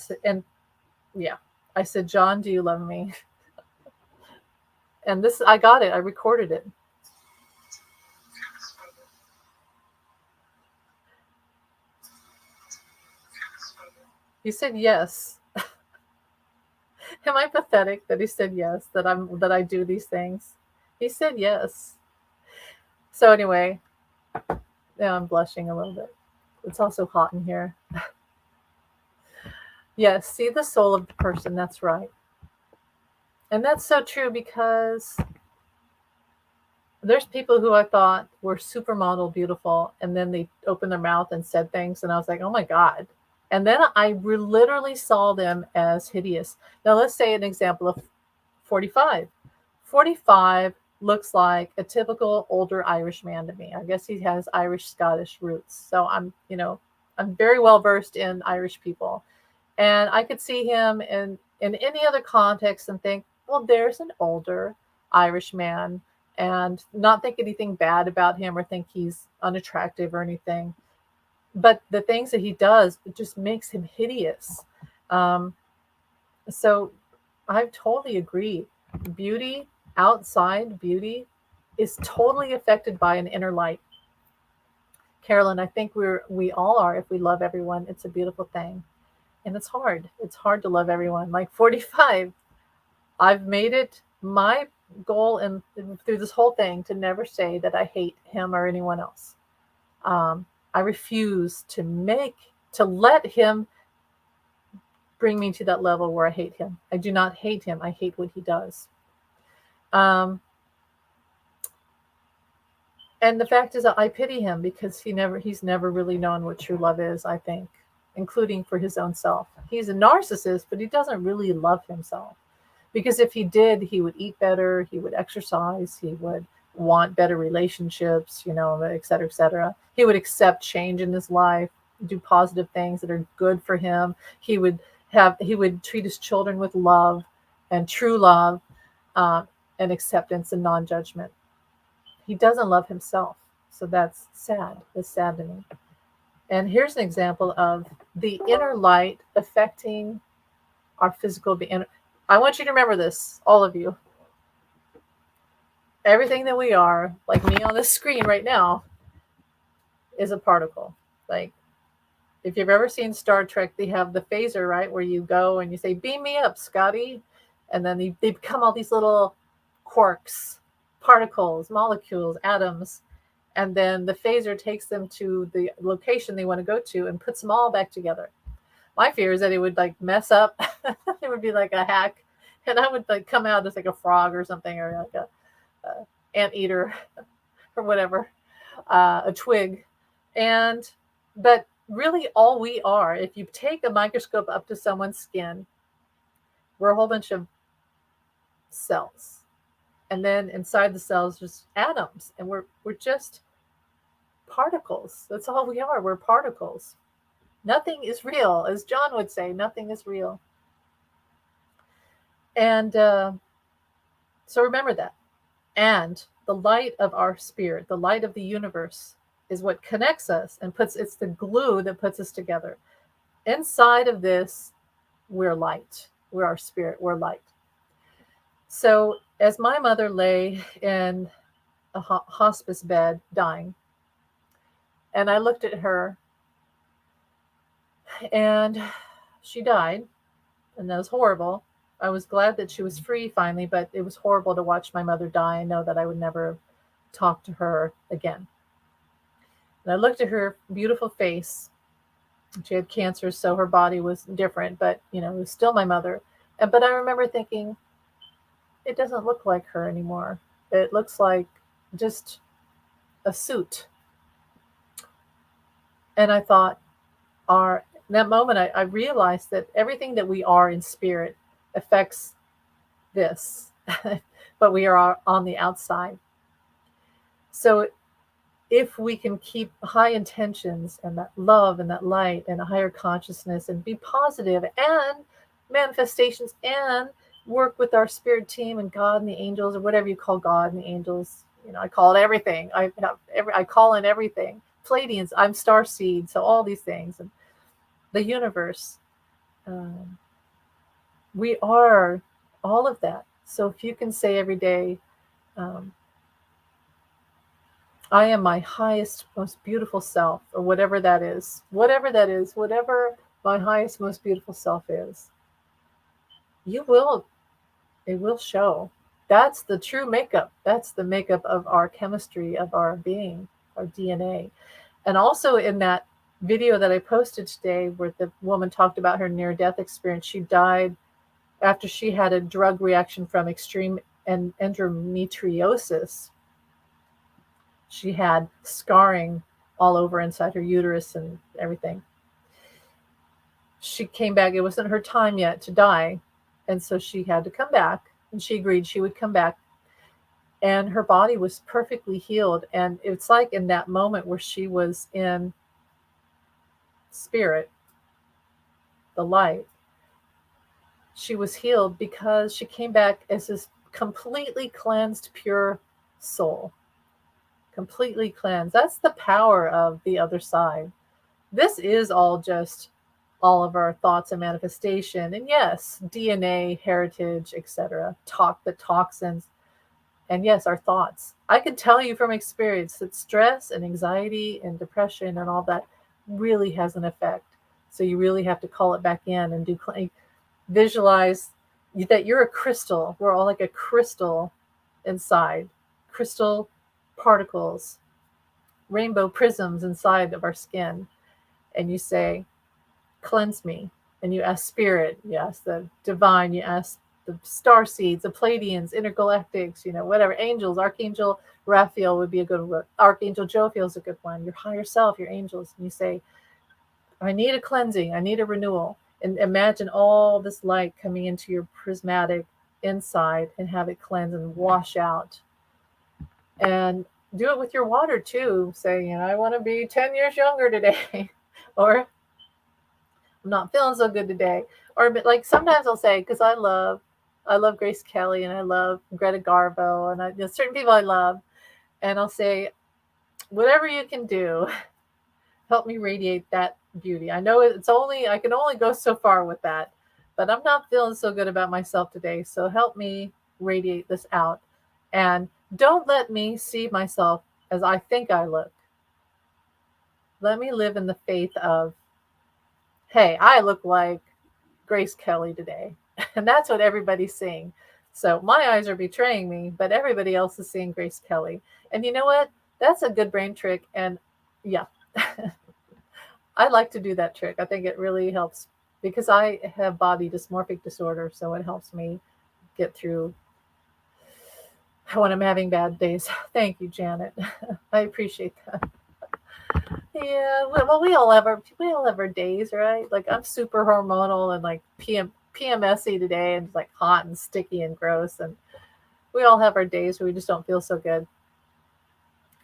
[SPEAKER 1] said, John, do you love me? And I got it. I recorded it. He said yes. Am I pathetic that he said yes, that I do these things? He said yes. So anyway, now I'm blushing a little bit. It's also hot in here. Yes, see the soul of the person. That's right. And that's so true because there's people who I thought were supermodel beautiful, and then they opened their mouth and said things, and I was like, oh my God. And then I literally saw them as hideous. Now, let's say an example of 45. 45 looks like a typical older Irish man to me. I guess he has Irish Scottish roots. So I'm very well versed in Irish people. And I could see him in any other context and think, well, there's an older Irish man, and not think anything bad about him or think he's unattractive or anything. But the things that he does, it just makes him hideous. Um, so I totally agree. Beauty, outside beauty, is totally affected by an inner light. Carolyn, I think we all are. If we love everyone, it's a beautiful thing. And it's hard. It's hard to love everyone. Like 45, I've made it my goal and through this whole thing to never say that I hate him or anyone else. I refuse to let him bring me to that level where I hate him. I do not hate him. I hate what he does. Um, and the fact is that I pity him because he's never really known what true love is, I think, including for his own self. He's a narcissist, but he doesn't really love himself. Because if he did, he would eat better, he would exercise, he would want better relationships, et cetera, et cetera. He would accept change in his life, do positive things that are good for him. He would treat his children with love and true love, uh, and acceptance and non-judgment. He doesn't love himself. So that's sad. That's saddening. And here's an example of the inner light affecting our physical being. I want you to remember this, all of you. Everything that we are, like me on this screen right now, is a particle. Like, if you've ever seen Star Trek, they have the phaser, right? Where you go and you say, beam me up, Scotty. And then they become all these little quarks, particles, molecules, atoms. And then the phaser takes them to the location they want to go to and puts them all back together. My fear is that it would like mess up. It would be like a hack. And I would like come out as like a frog or something, or like a anteater or whatever, a twig. But really all we are, if you take a microscope up to someone's skin, we're a whole bunch of cells. And then inside the cells, just atoms. And we're just particles. That's all we are. We're particles. Nothing is real. As John would say, nothing is real. And so remember that. And the light of our spirit, the light of the universe, is what connects us and it's the glue that puts us together. Inside of this, we're light. We're our spirit. We're light. So as my mother lay in a hospice bed dying, and I looked at her, and she died, and that was horrible. I was glad that she was free finally, but it was horrible to watch my mother die and know that I would never talk to her again. And I looked at her beautiful face. She had cancer, so her body was different, but it was still my mother. But I remember thinking, it doesn't look like her anymore. It looks like just a suit. And I thought, in that moment, I realized that everything that we are in spirit affects this, but we are on the outside. So if we can keep high intentions and that love and that light and a higher consciousness and be positive and manifestations and work with our spirit team and God and the angels, or whatever you call God and the angels, I call it everything. I call in everything. Pleiadians, I'm star seed, so all these things, and the universe. We are all of that. So if you can say every day, I am my highest, most beautiful self, or whatever my highest, most beautiful self is, it will show. That's the true makeup. That's the makeup of our chemistry, of our being, our DNA. And also in that video that I posted today, where the woman talked about her near-death experience, she died after she had a drug reaction from extreme endometriosis. She had scarring all over inside her uterus and everything. She came back. It wasn't her time yet to die. And so she had to come back. And she agreed she would come back. And her body was perfectly healed. And it's like in that moment where she was in spirit, the light, she was healed because she came back as this completely cleansed, pure soul. Completely cleansed. That's the power of the other side. This is all just all of our thoughts and manifestation. And yes, DNA, heritage, etc. The toxins. And yes, our thoughts. I can tell you from experience that stress and anxiety and depression and all that really has an effect. So you really have to call it back in and visualize that you're a crystal. We're all like a crystal inside. Crystal particles, rainbow prisms inside of our skin. And you say, cleanse me. And you ask spirit, you ask the divine, you ask the star seeds, the Pleiadians, intergalactics, whatever, angels, Archangel Raphael would be a good one. Archangel Jophiel is a good one. Your higher self, your angels. And you say, I need a cleansing. I need a renewal. And imagine all this light coming into your prismatic inside and have it cleanse and wash out. And do it with your water too. Say, I want to be 10 years younger today. Or I'm not feeling so good today. Or like sometimes I'll say, because I love Grace Kelly and I love Greta Garbo and certain people I love. And I'll say, whatever you can do, help me radiate that beauty. I know I can only go so far with that, but I'm not feeling so good about myself today. So help me radiate this out. And don't let me see myself as I think I look. Let me live in the faith of, hey, I look like Grace Kelly today. And that's what everybody's seeing. So my eyes are betraying me, but everybody else is seeing Grace Kelly. And you know what? That's a good brain trick. And yeah, I like to do that trick. I think it really helps because I have body dysmorphic disorder. So it helps me get through when I'm having bad days. Thank you, Janet. I appreciate that. Yeah, well, we all have our days, right? Like I'm super hormonal and like PMSy today, and it's like hot and sticky and gross, and we all have our days where we just don't feel so good.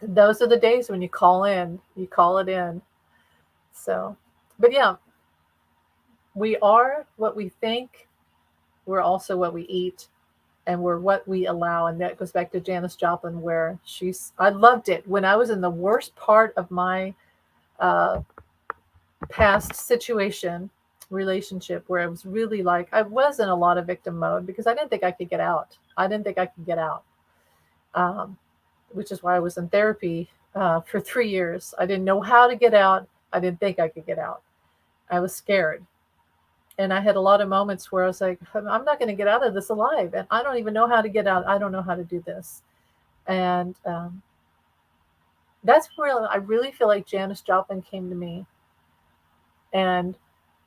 [SPEAKER 1] Those are the days when you call it in. So, but yeah, we are what we think. We're also what we eat, and we're what we allow. And that goes back to Janis Joplin, where I loved it when I was in the worst part of my past relationship, where it was really like I was in a lot of victim mode because I didn't think I could get out. Which is why I was in therapy for 3 years. I didn't know how to get out. I didn't think I could get out. I was scared. And I had a lot of moments where I was like, I'm not going to get out of this alive. And I don't even know how to get out. I don't know how to do this. And that's where I really feel like Janis Joplin came to me and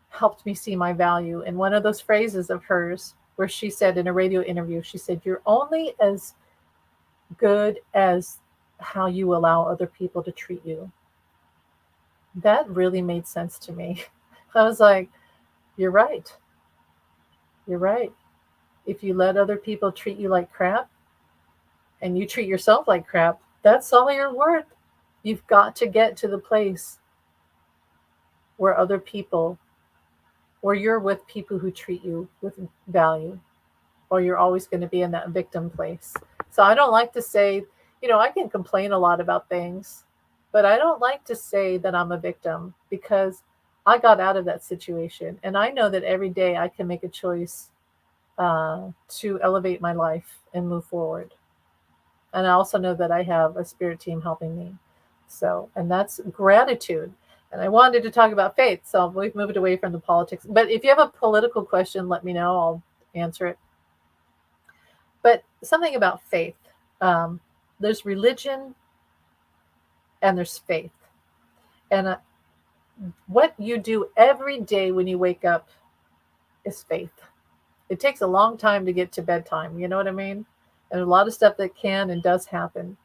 [SPEAKER 1] helped me see my value. And one of those phrases of hers where she said in a radio interview, she said, you're only as good as how you allow other people to treat you. That really made sense to me. I was like, you're right. You're right. If you let other people treat you like crap and you treat yourself like crap, that's all you're worth. You've got to get to the place where you're with people who treat you with value, or you're always going to be in that victim place. So I don't like to say, I can complain a lot about things, but I don't like to say that I'm a victim because I got out of that situation. And I know that every day I can make a choice to elevate my life and move forward. And I also know that I have a spirit team helping me. So, and that's gratitude. And I wanted to talk about faith, so we've moved away from the politics. But if you have a political question, let me know. I'll answer it. But something about faith. There's religion and there's faith. And what you do every day when you wake up is faith. It takes a long time to get to bedtime. You know what I mean? And a lot of stuff that can and does happen.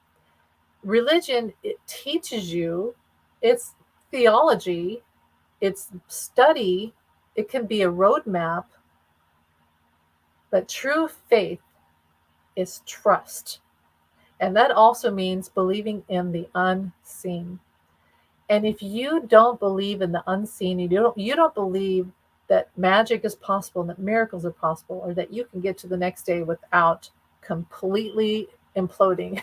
[SPEAKER 1] Religion, it teaches you, it's theology, it's study, it can be a roadmap, but true faith is trust. And that also means believing in the unseen. And if you don't believe in the unseen, you don't believe that magic is possible and that miracles are possible, or that you can get to the next day without completely imploding,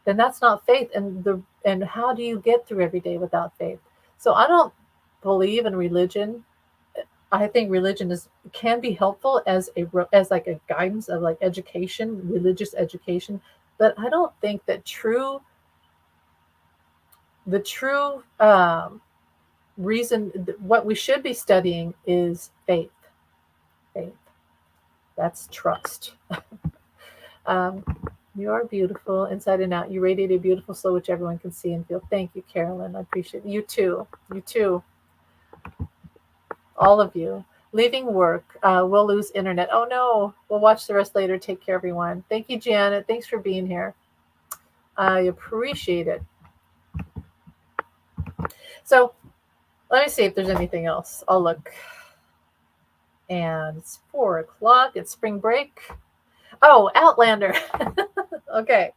[SPEAKER 1] then that's not faith. And how do you get through every day without faith? So I don't believe in religion. I think religion is can be helpful as as like a guidance of like education, religious education, but I don't think that the true reason what we should be studying is faith. Faith. That's trust. um, you are beautiful inside and out. You radiate a beautiful soul which everyone can see and feel. Thank you, Carolyn. I appreciate it. You too. You too. All of you. Leaving work. We'll lose internet. Oh no. We'll watch the rest later. Take care, everyone. Thank you, Janet. Thanks for being here. I appreciate it. So let me see if there's anything else. I'll look. And it's 4 o'clock. It's spring break. Oh, Outlander. Okay.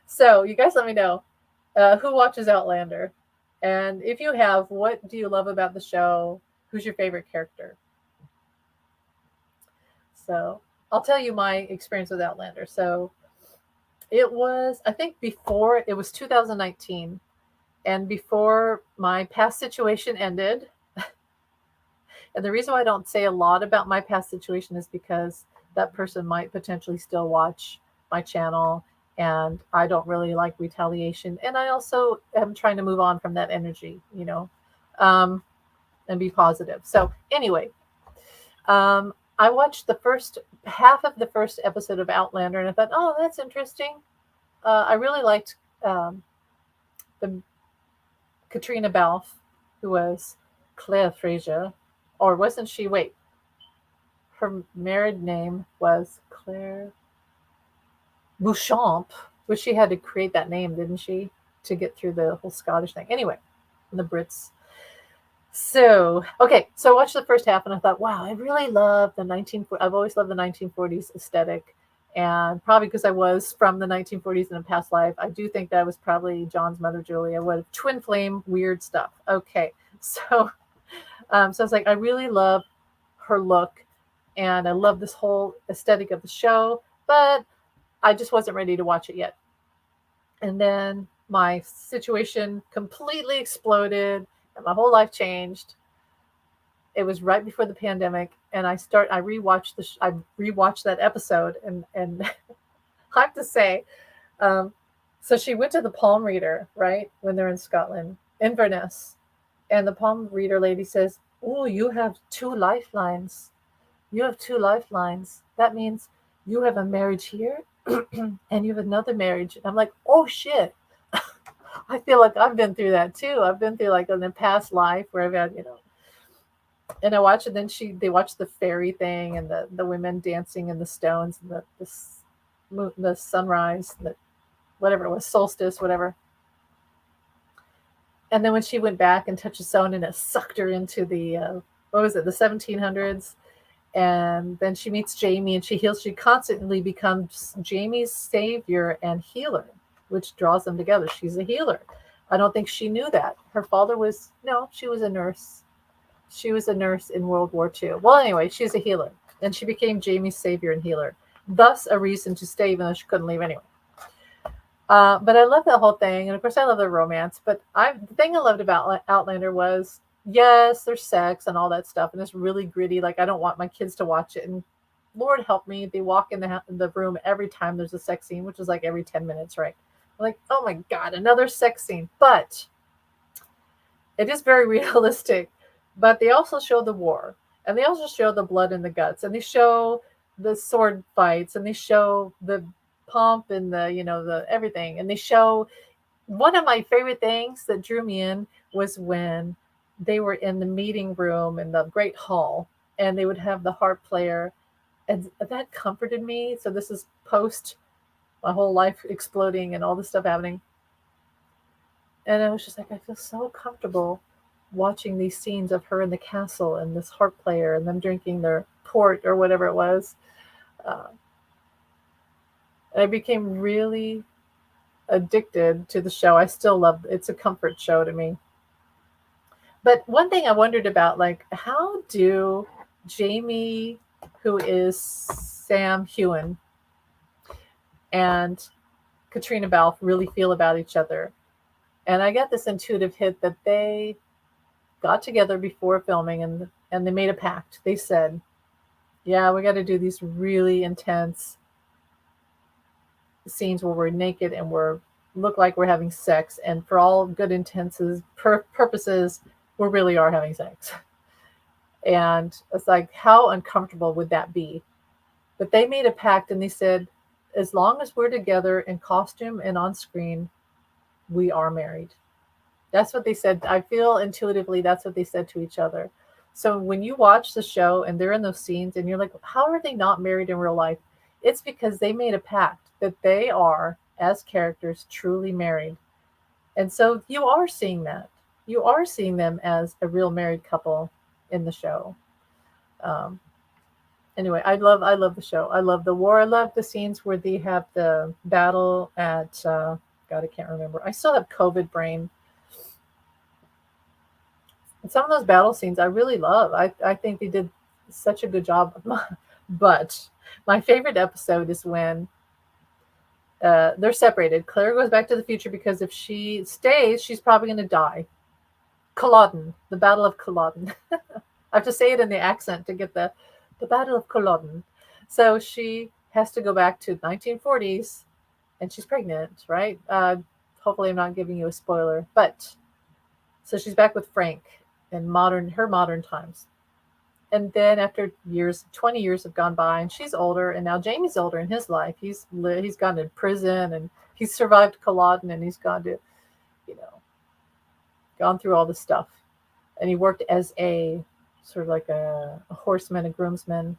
[SPEAKER 1] So you guys let me know who watches Outlander. And if you have, what do you love about the show? Who's your favorite character? So I'll tell you my experience with Outlander. So it was, I think before, it was 2019. And before my past situation ended, and the reason why I don't say a lot about my past situation is because that person might potentially still watch my channel, and I don't really like retaliation. And I also am trying to move on from that energy, and be positive. So, anyway, I watched the first half of the first episode of Outlander, and I thought, oh, that's interesting. I really liked the Katrina Balfe, who was Claire Fraser, or wasn't she? Wait, her married name was Claire Beauchamp, which she had to create that name, didn't she, to get through the whole Scottish thing? Anyway, the Brits. So, okay, so I watched the first half and I thought, wow, I really love the 1940s. I've always loved the 1940s aesthetic. And probably because I was from the 1940s in a past life, I do think that was probably John's mother, Julia, with twin flame, weird stuff. Okay, so I was like, I really love her look and I love this whole aesthetic of the show, but I just wasn't ready to watch it yet. And then my situation completely exploded and my whole life changed. It was right before the pandemic, and I rewatched that episode, and I have to say, so she went to the palm reader, right, when they're in Scotland, Inverness, and the palm reader lady says, "Oh, you have 2 lifelines. You have 2 lifelines. That means you have a marriage here, and you have another marriage." And I'm like, "Oh shit." I feel like I've been through that too. I've been through like in a past life where I've had, and I watch it. Then they watch the fairy thing and the women dancing in the stones and the sunrise, the whatever it was, solstice, whatever. And then when she went back and touched the stone, and it sucked her into the what was it, the 1700s. And then she meets Jamie and she heals. She constantly becomes Jamie's savior and healer, which draws them together. She's a healer. I don't think she knew that. Her father was, no, she was a nurse. She was a nurse in World War II. Well, anyway, she's a healer. And she became Jamie's savior and healer. Thus, a reason to stay, even though she couldn't leave anyway. But I love that whole thing. And of course, I love the romance. But the thing I loved about Outlander was, yes, there's sex and all that stuff. And it's really gritty. Like, I don't want my kids to watch it. And Lord help me, they walk in the room every time there's a sex scene, which is like every 10 minutes, right? I'm like, oh my God, another sex scene. But it is very realistic. But they also show the war. And they also show the blood and the guts. And they show the sword fights. And they show the pomp and the everything. And they show, one of my favorite things that drew me in was when they were in the meeting room in the great hall, and they would have the harp player, and that comforted me. So this is post my whole life exploding and all this stuff happening. And I was just like, I feel so comfortable watching these scenes of her in the castle and this harp player and them drinking their port or whatever it was. Uh, and I became really addicted to the show. I still love it's a comfort show to me. But one thing I wondered about, like, how do Jamie, who is Sam Heughan, and Katrina Balfe really feel about each other? And I got this intuitive hit that they got together before filming and they made a pact. They said, "Yeah, we got to do these really intense scenes where we're naked and we're look like we're having sex, and for all good intenses purposes, we really are having sex." And it's like, how uncomfortable would that be? But they made a pact and they said, as long as we're together in costume and on screen, we are married. That's what they said. I feel intuitively that's what they said to each other. So when you watch the show and they're in those scenes and you're like, how are they not married in real life? It's because they made a pact that they are, as characters, truly married. And so you are seeing that. You are seeing them as a real married couple in the show. Um, anyway, I love the show. I love the war. I love the scenes where they have the battle at God, I can't remember. I still have COVID brain. And some of those battle scenes I really love. I think they did such a good job. But my favorite episode is when they're separated. Claire goes back to the future because if she stays, she's probably going to die. Culloden, the Battle of Culloden. I have to say it in the accent to get the Battle of Culloden. So she has to go back to 1940s, and she's pregnant, right? Hopefully, I'm not giving you a spoiler, but so she's back with Frank in her modern times. And then after years, 20 years have gone by, and she's older, and now Jamie's older in his life. He's gone to prison, and he's survived Culloden, and he's gone to, you know, gone through all this stuff. And he worked as a sort of like a horseman, a groomsman.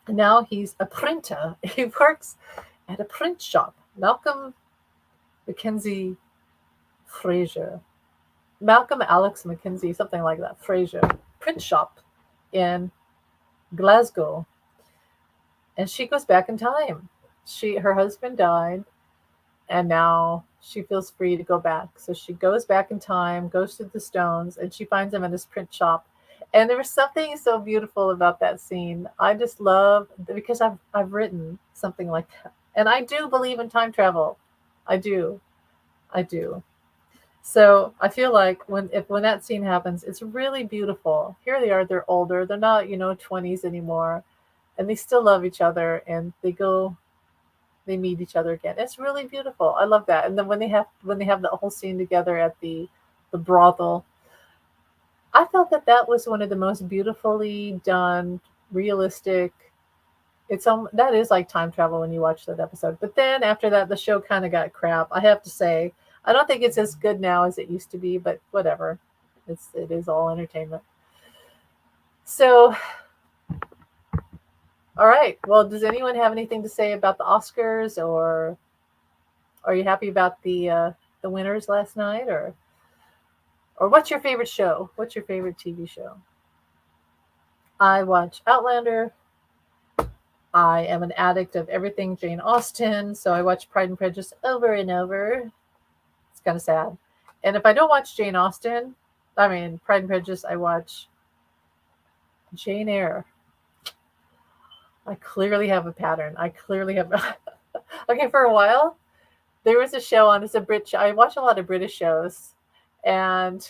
[SPEAKER 1] And now he's a printer. He works at a print shop. Malcolm Mackenzie Fraser. Malcolm Alex Mackenzie, something like that. Fraser. Print shop in Glasgow. And she goes back in time. Her husband died, and now she feels free to go back. So she goes back in time, goes to the Stones, and she finds him in his print shop. And there was something so beautiful about that scene. I just love, because I've written something like that, and I do believe in time travel. I do. So I feel like when that scene happens, it's really beautiful. Here they are, they're older, they're not 20s anymore, and they still love each other, and they meet each other again. It's really beautiful. I love that. And then when they have the whole scene together at the brothel, I felt that was one of the most beautifully done, realistic. That is like time travel when you watch that episode. But then after that, the show kind of got crap. I have to say, I don't think it's as good now as it used to be. But whatever, it is all entertainment. So, all right. Well, does anyone have anything to say about the Oscars, or are you happy about the winners last night, or what's your favorite show? What's your favorite TV show? I watch Outlander. I am an addict of everything Jane Austen, so I watch Pride and Prejudice over and over. It's kind of sad. And if I don't watch Pride and Prejudice, I watch Jane Eyre. I clearly have a pattern. Okay, for a while, there was a show on, I watch a lot of British shows, and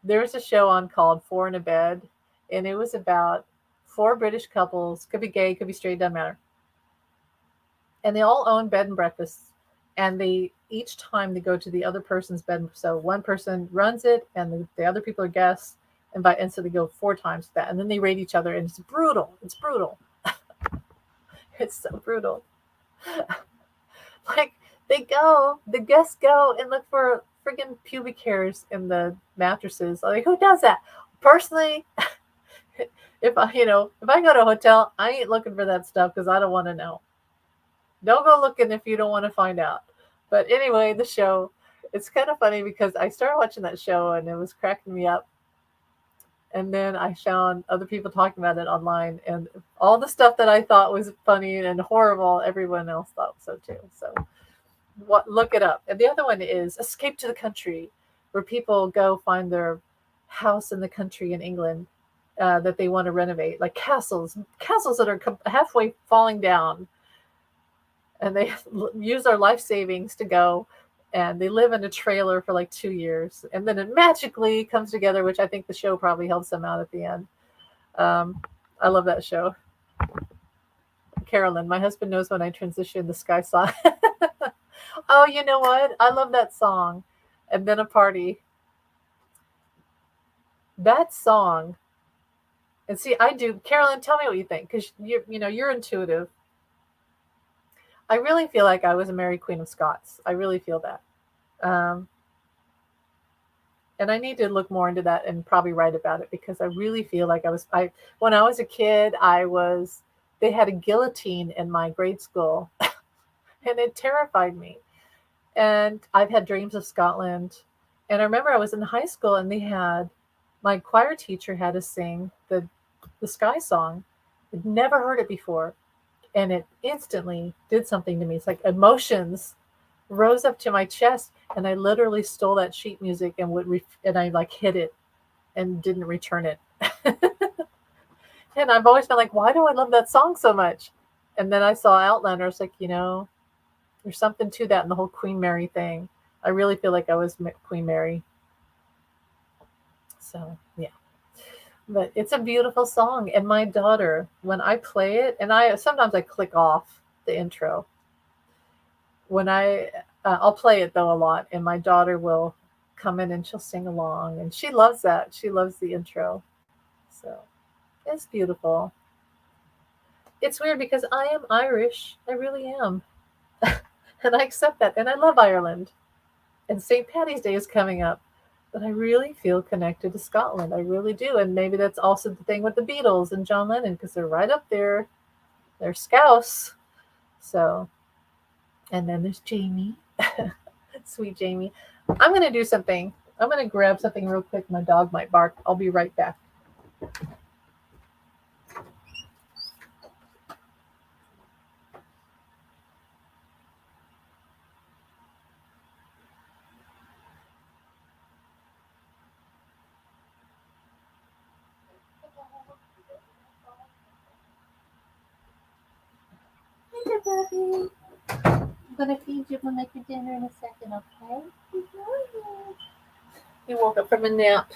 [SPEAKER 1] there was a show on called Four in a Bed, and it was about 4 British couples, could be gay, could be straight, doesn't matter. And they all own bed and breakfasts, and each time they go to the other person's bed, so one person runs it, and the other people are guests, and so they go 4 times that, and then they rate each other, and it's brutal. It's brutal. It's so brutal. Like, the guests go and look for friggin' pubic hairs in the mattresses. Like, who does that? Personally, if I go to a hotel, I ain't looking for that stuff because I don't want to know. Don't go looking if you don't want to find out. But anyway, the show, it's kind of funny because I started watching that show and it was cracking me up. And then I found other people talking about it online, and all the stuff that I thought was funny and horrible, everyone else thought so too. So look it up. And the other one is Escape to the Country, where people go find their house in the country in England that they want to renovate, like castles that are halfway falling down, and they use their life savings to go, and they live in a trailer for like 2 years, and then it magically comes together, which I think the show probably helps them out at the end. I love that show. Carolyn, my husband knows when I transition the Sky song. Oh, you know what? I love that song. And then a party. That song. And see, I do. Carolyn, tell me what you think, because you're intuitive. I really feel like I was a Mary Queen of Scots. I really feel that. Um, and I need to look more into that and probably write about it, because I really feel like I when I was a kid, they had a guillotine in my grade school and it terrified me. And I've had dreams of Scotland. And I remember I was in high school and my choir teacher had us sing the Sky song. I'd never heard it before. And it instantly did something to me. It's like emotions rose up to my chest, and I literally stole that sheet music and I like hid it and didn't return it. And I've always been like, why do I love that song so much? And then I saw Outlander. It's like, there's something to that in the whole Queen Mary thing. I really feel like I was Queen Mary. So, yeah. But it's a beautiful song. And my daughter, when I play it, and sometimes I click off the intro. I'll play it though a lot, and my daughter will come in and she'll sing along, and she loves that. She loves the intro. So it's beautiful. It's weird because I am Irish. I really am. And I accept that. And I love Ireland. And St. Patty's Day is coming up. But I really feel connected to Scotland. I really do. And maybe that's also the thing with the Beatles and John Lennon, because they're right up there. They're Scouse. So, and then there's Jamie. Sweet Jamie. I'm going to do something. I'm going to grab something real quick. My dog might bark. I'll be right back. Hi, Buffy. I'm going to feed you when I get dinner in a second, okay? He woke up from a nap.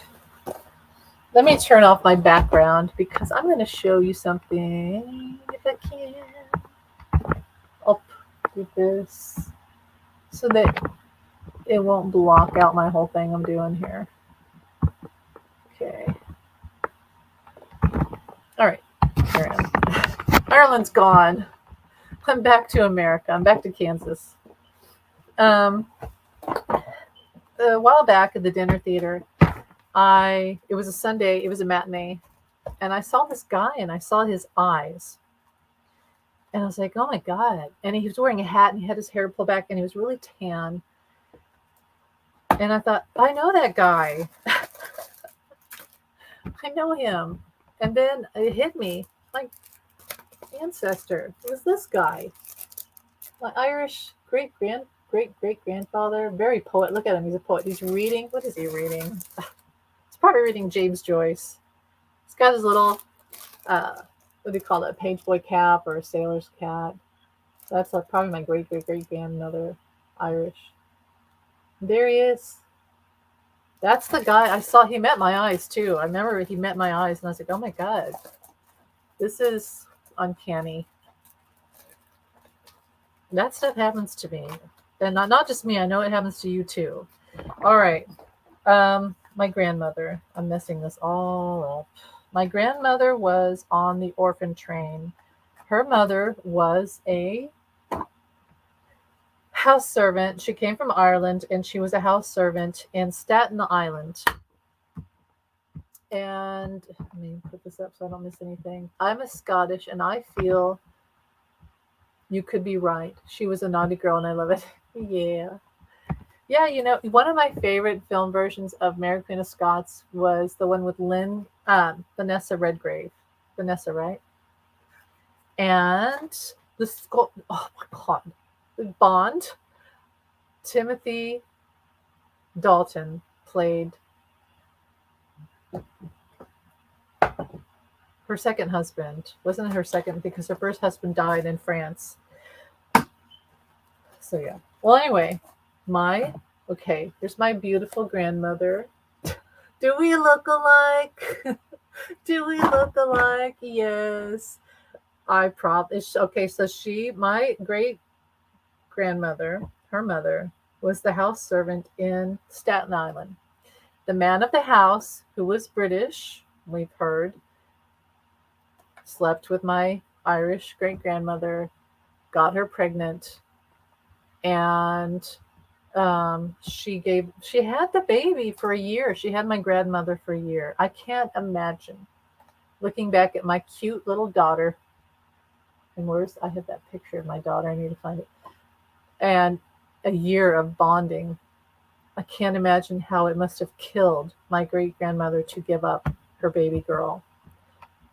[SPEAKER 1] Let me turn off my background because I'm going to show you something, if I can. I'll do this so that it won't block out my whole thing I'm doing here. Okay. All right. Here I am. Ireland's gone. I'm back to America. I'm back to Kansas. A while back at the dinner theater, it was a Sunday, it was a matinee, and I saw this guy and I saw his eyes. And I was like, oh my God. And he was wearing a hat and he had his hair pulled back and he was really tan. And I thought, I know that guy. I know him. And then it hit me, like, ancestor. It was this guy. My Irish great grandfather, very poet. Look at him, he's a poet. He's reading. What is he reading? He's probably reading James Joyce. He's got his little, what do you call it, a page boy cap or a sailor's cap. That's probably my great grandmother, Irish. There he is. That's the guy I saw. He met my eyes too. I remember he met my eyes, and I was like, oh my God, this is uncanny. That stuff happens to me. And not just me, I know it happens to you too. All right. My grandmother, I'm messing this all up. My grandmother was on the orphan train. Her mother was a house servant. She came from Ireland and she was a house servant in Staten Island. And let me put this up so I don't miss anything. I'm a Scottish, and I feel you could be right. She was a naughty girl, and I love it. Yeah. Yeah, one of my favorite film versions of Mary Queen of Scots was the one with Vanessa Redgrave. Vanessa, right? And oh my God. Bond, Timothy Dalton played her second husband. Wasn't it her second because her first husband died in France. So yeah. Well, anyway, my okay. Here's my beautiful grandmother. Do we look alike? Do we look alike? Yes. I probably okay. So my great grandmother, her mother, was the house servant in Staten Island. The man of the house, who was British, we've heard, slept with my Irish great grandmother, got her pregnant, and she had the baby for a year. She had my grandmother for a year. I can't imagine looking back at my cute little daughter. And I have that picture of my daughter. I need to find it. And a year of bonding. I can't imagine how it must have killed my great grandmother to give up her baby girl.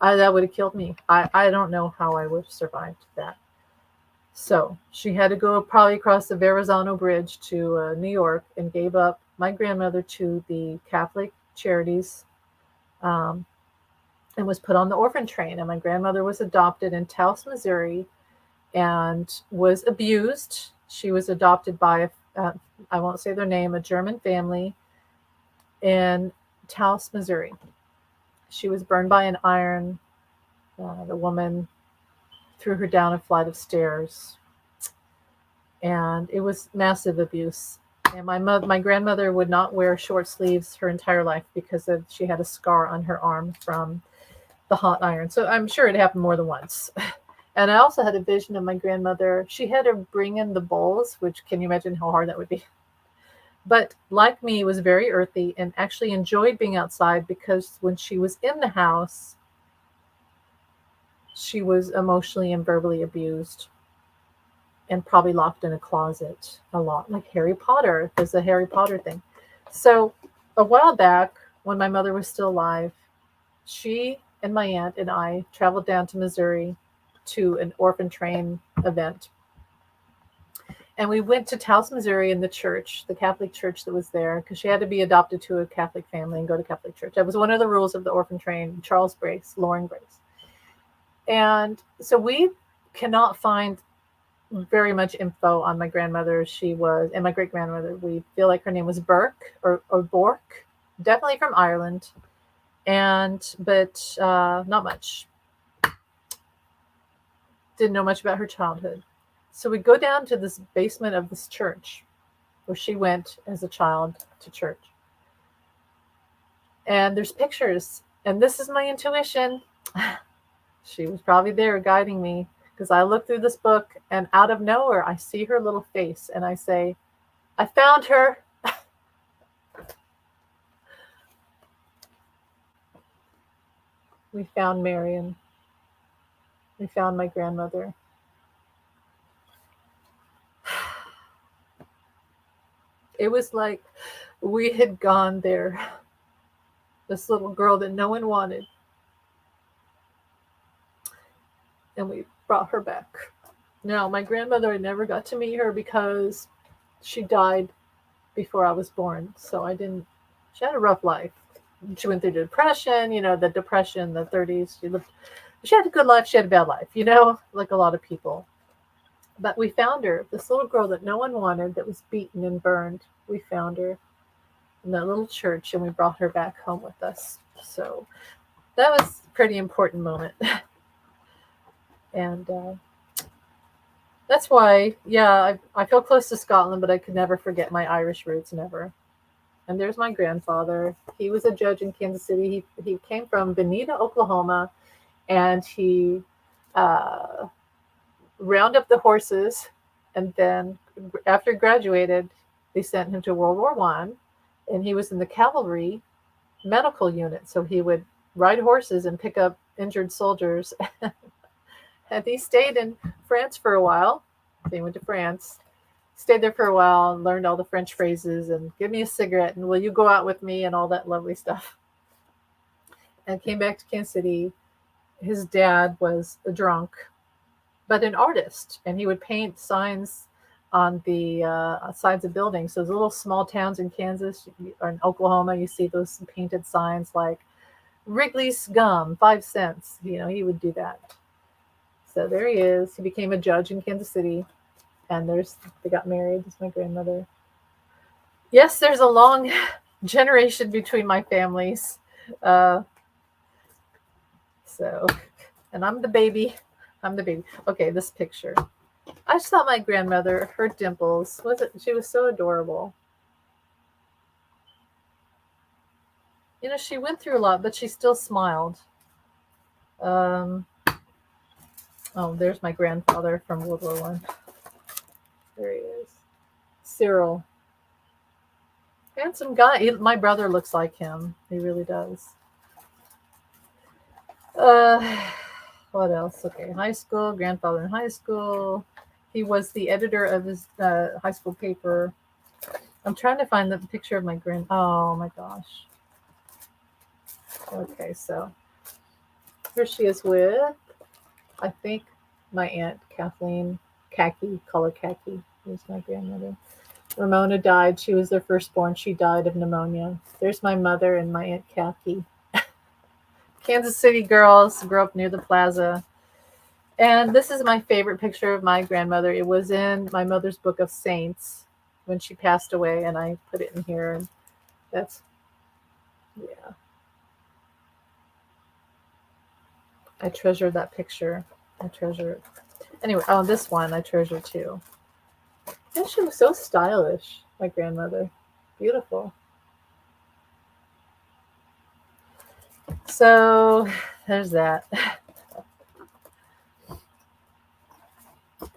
[SPEAKER 1] That would have killed me. I don't know how I would have survived that. So she had to go probably across the Verrazano Bridge to New York and gave up my grandmother to the Catholic Charities, um, and was put on the orphan train. And my grandmother was adopted in Taos, Missouri, and was abused. She was adopted by, I won't say their name, a German family in Taos, Missouri. She was burned by an iron. The woman threw her down a flight of stairs, and it was massive abuse. And my grandmother would not wear short sleeves her entire life because she had a scar on her arm from the hot iron. So I'm sure it happened more than once. And I also had a vision of my grandmother. She had her bring in the bowls, which can you imagine how hard that would be? But like me, was very earthy and actually enjoyed being outside because when she was in the house, she was emotionally and verbally abused and probably locked in a closet a lot, like Harry Potter. There's a Harry Potter thing. So a while back, when my mother was still alive, she and my aunt and I traveled down to Missouri to an orphan train event. And we went to Taos, Missouri in the church, the Catholic church that was there, because she had to be adopted to a Catholic family and go to Catholic church. That was one of the rules of the orphan train, Charles Brace, Lauren Brace. And so we cannot find very much info on my grandmother. And my great grandmother, we feel like her name was Burke or Bork, definitely from Ireland. But not much. Didn't know much about her childhood. So we go down to this basement of this church where she went as a child to church. And there's pictures. And this is my intuition. She was probably there guiding me because I look through this book and out of nowhere I see her little face and I say, I found her. We found Marion. We found my grandmother. It was like we had gone there. This little girl that no one wanted. And we brought her back. Now, my grandmother, I never got to meet her because she died before I was born. So she had a rough life. She went through depression, the depression, the 30s. She had a good life. She had a bad life, like a lot of people. But we found her, this little girl that no one wanted, that was beaten and burned. We found her in that little church and we brought her back home with us. So that was a pretty important moment. And that's why, yeah, I feel close to Scotland, but I could never forget my Irish roots, never. And there's my grandfather. He was a judge in Kansas City. He came from Bonita, Oklahoma, and he round up the horses. And then after he graduated, they sent him to World War I, and he was in the cavalry medical unit. So he would ride horses and pick up injured soldiers. And he stayed in France for a while. They went to France, stayed there for a while, learned all the French phrases, and give me a cigarette, and will you go out with me, and all that lovely stuff. And came back to Kansas City. His dad was a drunk, but an artist, and he would paint signs on the sides of buildings. So those little small towns in Kansas or in Oklahoma, you see those painted signs like Wrigley's gum, 5 cents. He would do that. So there he is. He became a judge in Kansas City, and they got married. It's my grandmother. Yes, there's a long generation between my families. Uh, so, and I'm the baby. I'm the baby. Okay, this picture. I just thought my grandmother, her dimples, she was so adorable. She went through a lot, but she still smiled. Oh, there's my grandfather from World War One. There he is. Cyril. Handsome guy. My brother looks like him. He really does. What else? Okay, high school. Grandfather in high school. He was the editor of his high school paper. I'm trying to find the picture of my oh my gosh. Okay, so here she is with, I think, my aunt Kathleen Khaki, color khaki. Here's my grandmother. Ramona died. She was their firstborn. She died of pneumonia. There's my mother and my aunt Khaki. Kansas City girls, grew up near the plaza. And this is my favorite picture of my grandmother. It was in my mother's book of saints when she passed away, and I put it in here. And that's, yeah. I treasure that picture. I treasure it. Anyway, this one I treasure too. And she was so stylish, my grandmother. Beautiful. So there's that.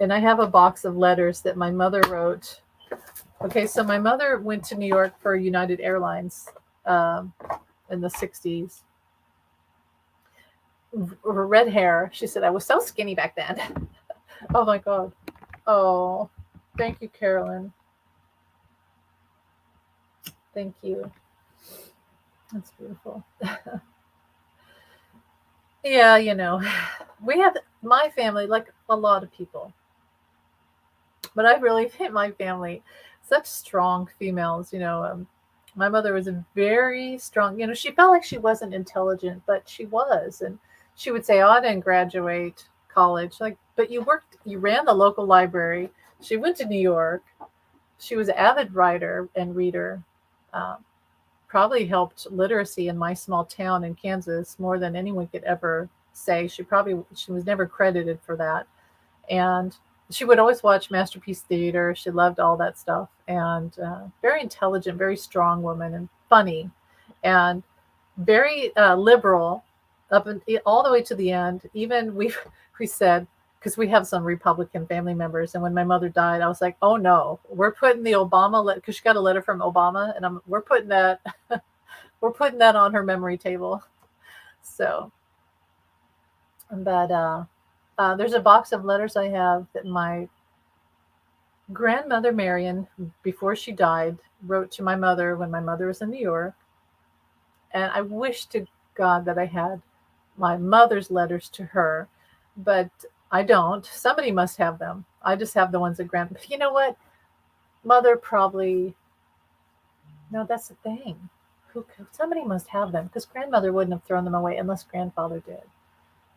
[SPEAKER 1] And I have a box of letters that my mother wrote. Okay, so my mother went to New York for United Airlines in the 60s. Her red hair. She said, I was so skinny back then. Oh my God. Oh, thank you, Carolyn. Thank you. That's beautiful. Yeah, we have my family, like a lot of people. But I really think my family, such strong females, my mother was a very strong, she felt like she wasn't intelligent, but she was. And she would say, oh, I didn't graduate college. But you ran the local library. She went to New York. She was an avid writer and reader. Probably helped literacy in my small town in Kansas more than anyone could ever say. She was never credited for that. And she would always watch Masterpiece Theater. She loved all that stuff. And very intelligent, very strong woman, and funny, and very liberal all the way to the end. Even we said, because we have some Republican family members, and when my mother died, I was like, oh no, we're putting the Obama, because she got a letter from Obama, and we're putting that on her memory table. So, but there's a box of letters I have that my grandmother Marion, before she died, wrote to my mother when my mother was in New York. And I wish to God that I had my mother's letters to her, but I don't. Somebody must have them. I just have the ones that you know what? Mother probably, no, that's the thing. Somebody must have them, because grandmother wouldn't have thrown them away unless grandfather did.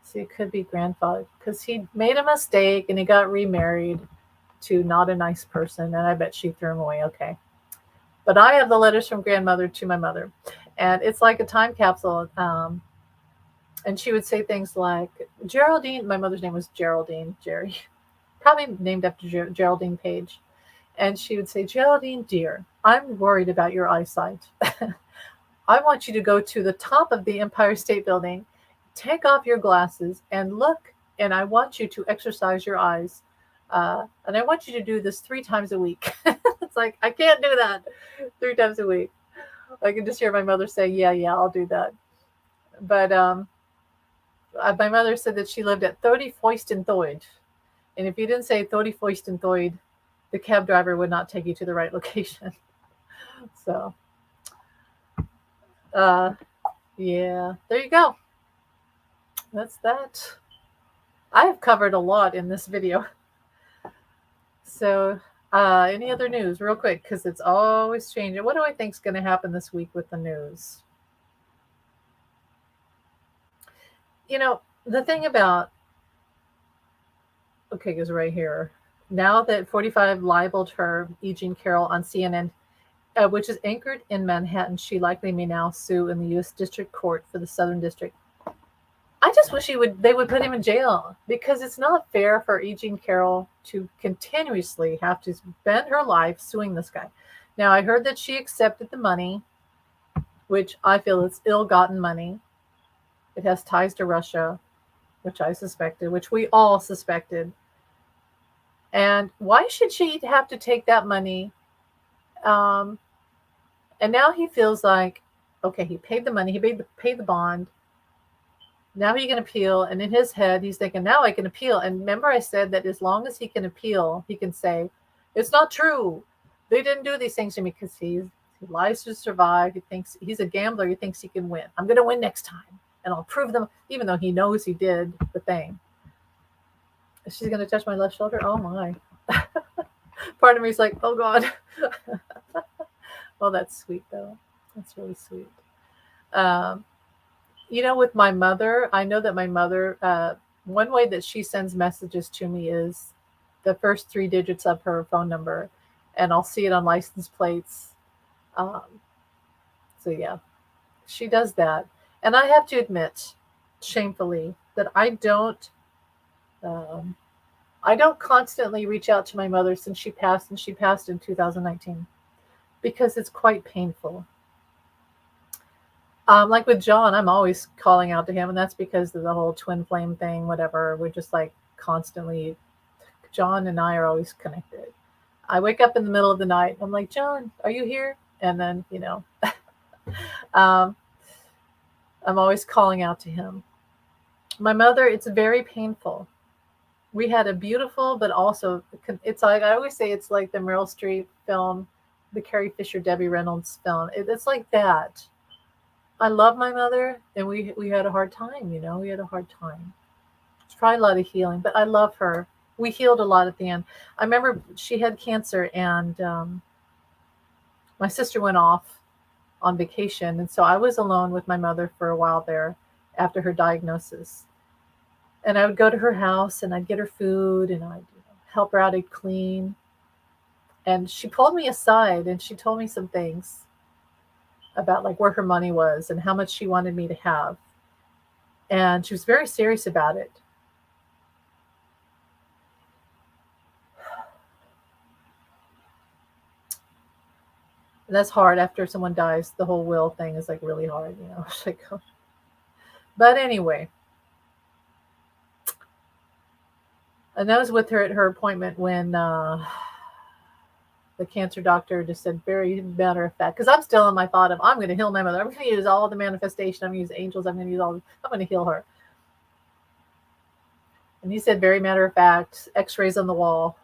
[SPEAKER 1] So it could be grandfather, because he made a mistake and he got remarried to not a nice person, and I bet she threw him away. Okay. But I have the letters from grandmother to my mother, and it's like a time capsule. And she would say things like, Geraldine, my mother's name was Geraldine, Jerry, probably named after Geraldine Page. And she would say, Geraldine, dear, I'm worried about your eyesight. I want you to go to the top of the Empire State Building, take off your glasses and look, and I want you to exercise your eyes. And I want you to do this 3 times a week. It's like, I can't do that 3 times a week. I can just hear my mother say, "Yeah, yeah, I'll do that." But my mother said that she lived at 30 Foystenthorpe, and if you didn't say 30 Foystenthorpe, the cab driver would not take you to the right location. So, uh, yeah, there you go. That's that. I have covered a lot in this video. So, any other news, real quick, because it's always changing. What do I think is going to happen this week with the news? You know, the thing about, okay, goes right here. Now that 45 libeled her, E. Jean Carroll, on CNN, which is anchored in Manhattan, she likely may now sue in the U.S. District Court for the Southern District. I just wish they would put him in jail, because it's not fair for E. Jean Carroll to continuously have to spend her life suing this guy. Now, I heard that she accepted the money, which I feel is ill-gotten money. It has ties to Russia, which I suspected, which we all suspected. And why should she have to take that money? And now he feels like, okay, he paid the money, he paid the bond. Now he can appeal, and in his head, he's thinking, now I can appeal. And remember, I said that as long as he can appeal, he can say, it's not true. They didn't do these things to me, because he lies to survive. He thinks he's a gambler. He thinks he can win. I'm going to win next time, and I'll prove them, even though he knows he did the thing. She's going to touch my left shoulder. Oh my. Part of me is like, oh God. Well, that's sweet though. That's really sweet. With my mother, I know that my mother, one way that she sends messages to me is the first 3 digits of her phone number, and I'll see it on license plates. Um, so yeah, she does that. And I have to admit, shamefully, that um, I don't constantly reach out to my mother since she passed, and she passed in 2019, because it's quite painful. Like with John, I'm always calling out to him, and that's because of the whole twin flame thing, whatever. We're just like constantly, John and I are always connected. I wake up in the middle of the night, I'm like, John, are you here? And then, um, I'm always calling out to him. My mother, it's very painful. We had a beautiful, but also, it's like, I always say, it's like the Meryl Streep film, the Carrie Fisher, Debbie Reynolds film. It's like that. I love my mother, and we had a hard time, we had a hard time. It's probably a lot of healing, but I love her. We healed a lot at the end. I remember she had cancer, and my sister went off on vacation, and so I was alone with my mother for a while there after her diagnosis. And I would go to her house, and I'd get her food, and I'd help her out, I'd clean. And she pulled me aside, and she told me some things about like where her money was and how much she wanted me to have. And she was very serious about it. And that's hard after someone dies. The whole will thing is like really hard, It's like, but anyway, and I was with her at her appointment when the cancer doctor just said, very matter of fact, because I'm still in my thought of, I'm going to heal my mother. I'm going to use all the manifestation. I'm going to use angels. I'm going to heal her. And he said, very matter of fact, x-rays on the wall.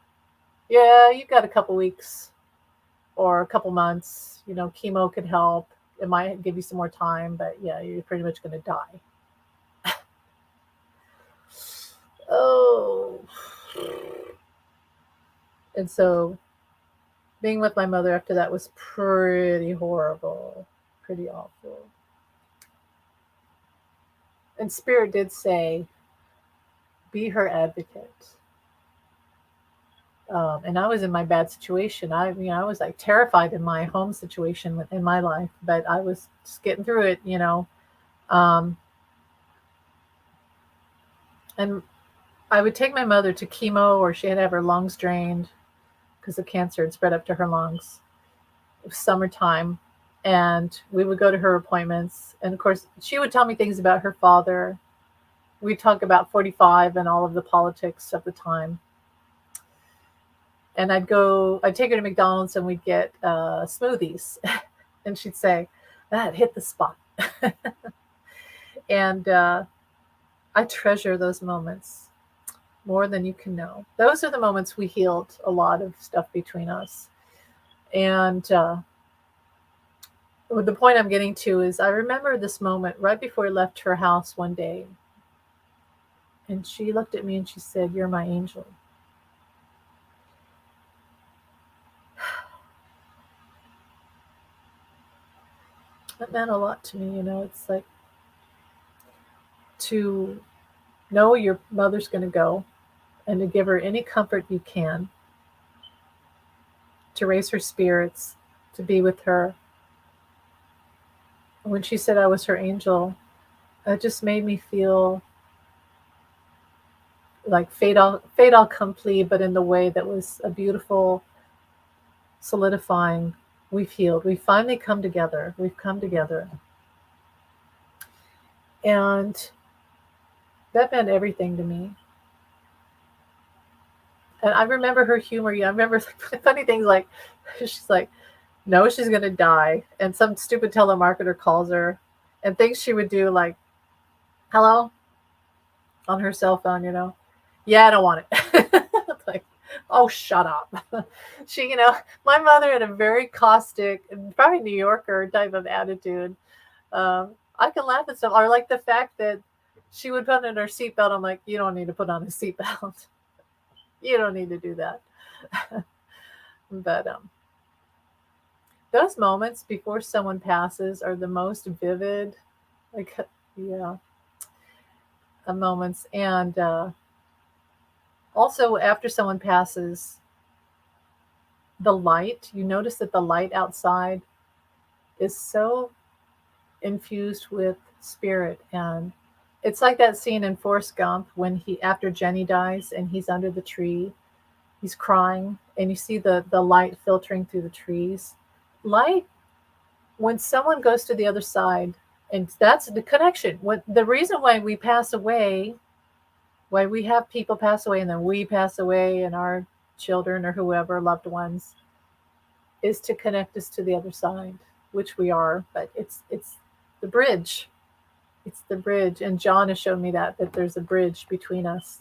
[SPEAKER 1] Yeah, you've got a couple weeks or a couple months. Chemo could help. It might give you some more time, but yeah, you're pretty much going to die. Oh. And so being with my mother after that was pretty horrible, pretty awful. And Spirit did say, be her advocate. And I was in my bad situation. I was like terrified in my home situation in my life, but I was just getting through it, and I would take my mother to chemo, or she had to have her lungs drained because the cancer had spread up to her lungs. It was summertime, and we would go to her appointments. And of course, she would tell me things about her father. We'd talk about 45 and all of the politics of the time. And I'd take her to McDonald's, and we'd get smoothies. And she'd say, That hit the spot. And I treasure those moments more than you can know. Those are the moments we healed a lot of stuff between us. And the point I'm getting to is I remember this moment right before I left her house one day. And she looked at me and she said, "You're my angel." That meant a lot to me. It's like to know your mother's going to go and to give her any comfort you can, to raise her spirits, to be with her. When she said I was her angel, it just made me feel like fate all complete, but in the way that was a beautiful solidifying. We've healed. We've finally come together. We've come together. And that meant everything to me. And I remember her humor. Yeah, I remember funny things like she's like, no, she's gonna die. And some stupid telemarketer calls her and things she would do like, hello, on her cell phone. Yeah, I don't want it. Like, oh, shut up. She, my mother had a very caustic, probably New Yorker type of attitude. I can laugh at stuff, or like the fact that she would put in her seatbelt. I'm like, you don't need to put on a seatbelt. You don't need to do that. But those moments before someone passes are the most vivid, like, yeah, moments. And also, after someone passes, the light, you notice that the light outside is so infused with spirit. And it's like that scene in Forrest Gump when after Jenny dies and he's under the tree, he's crying, and you see the light filtering through the trees. Light, when someone goes to the other side, and that's the connection. What the reason why we pass away, why we have people pass away and then we pass away and our children or whoever, loved ones, is to connect us to the other side, which we are. But it's the bridge. It's the bridge. And John has shown me that there's a bridge between us.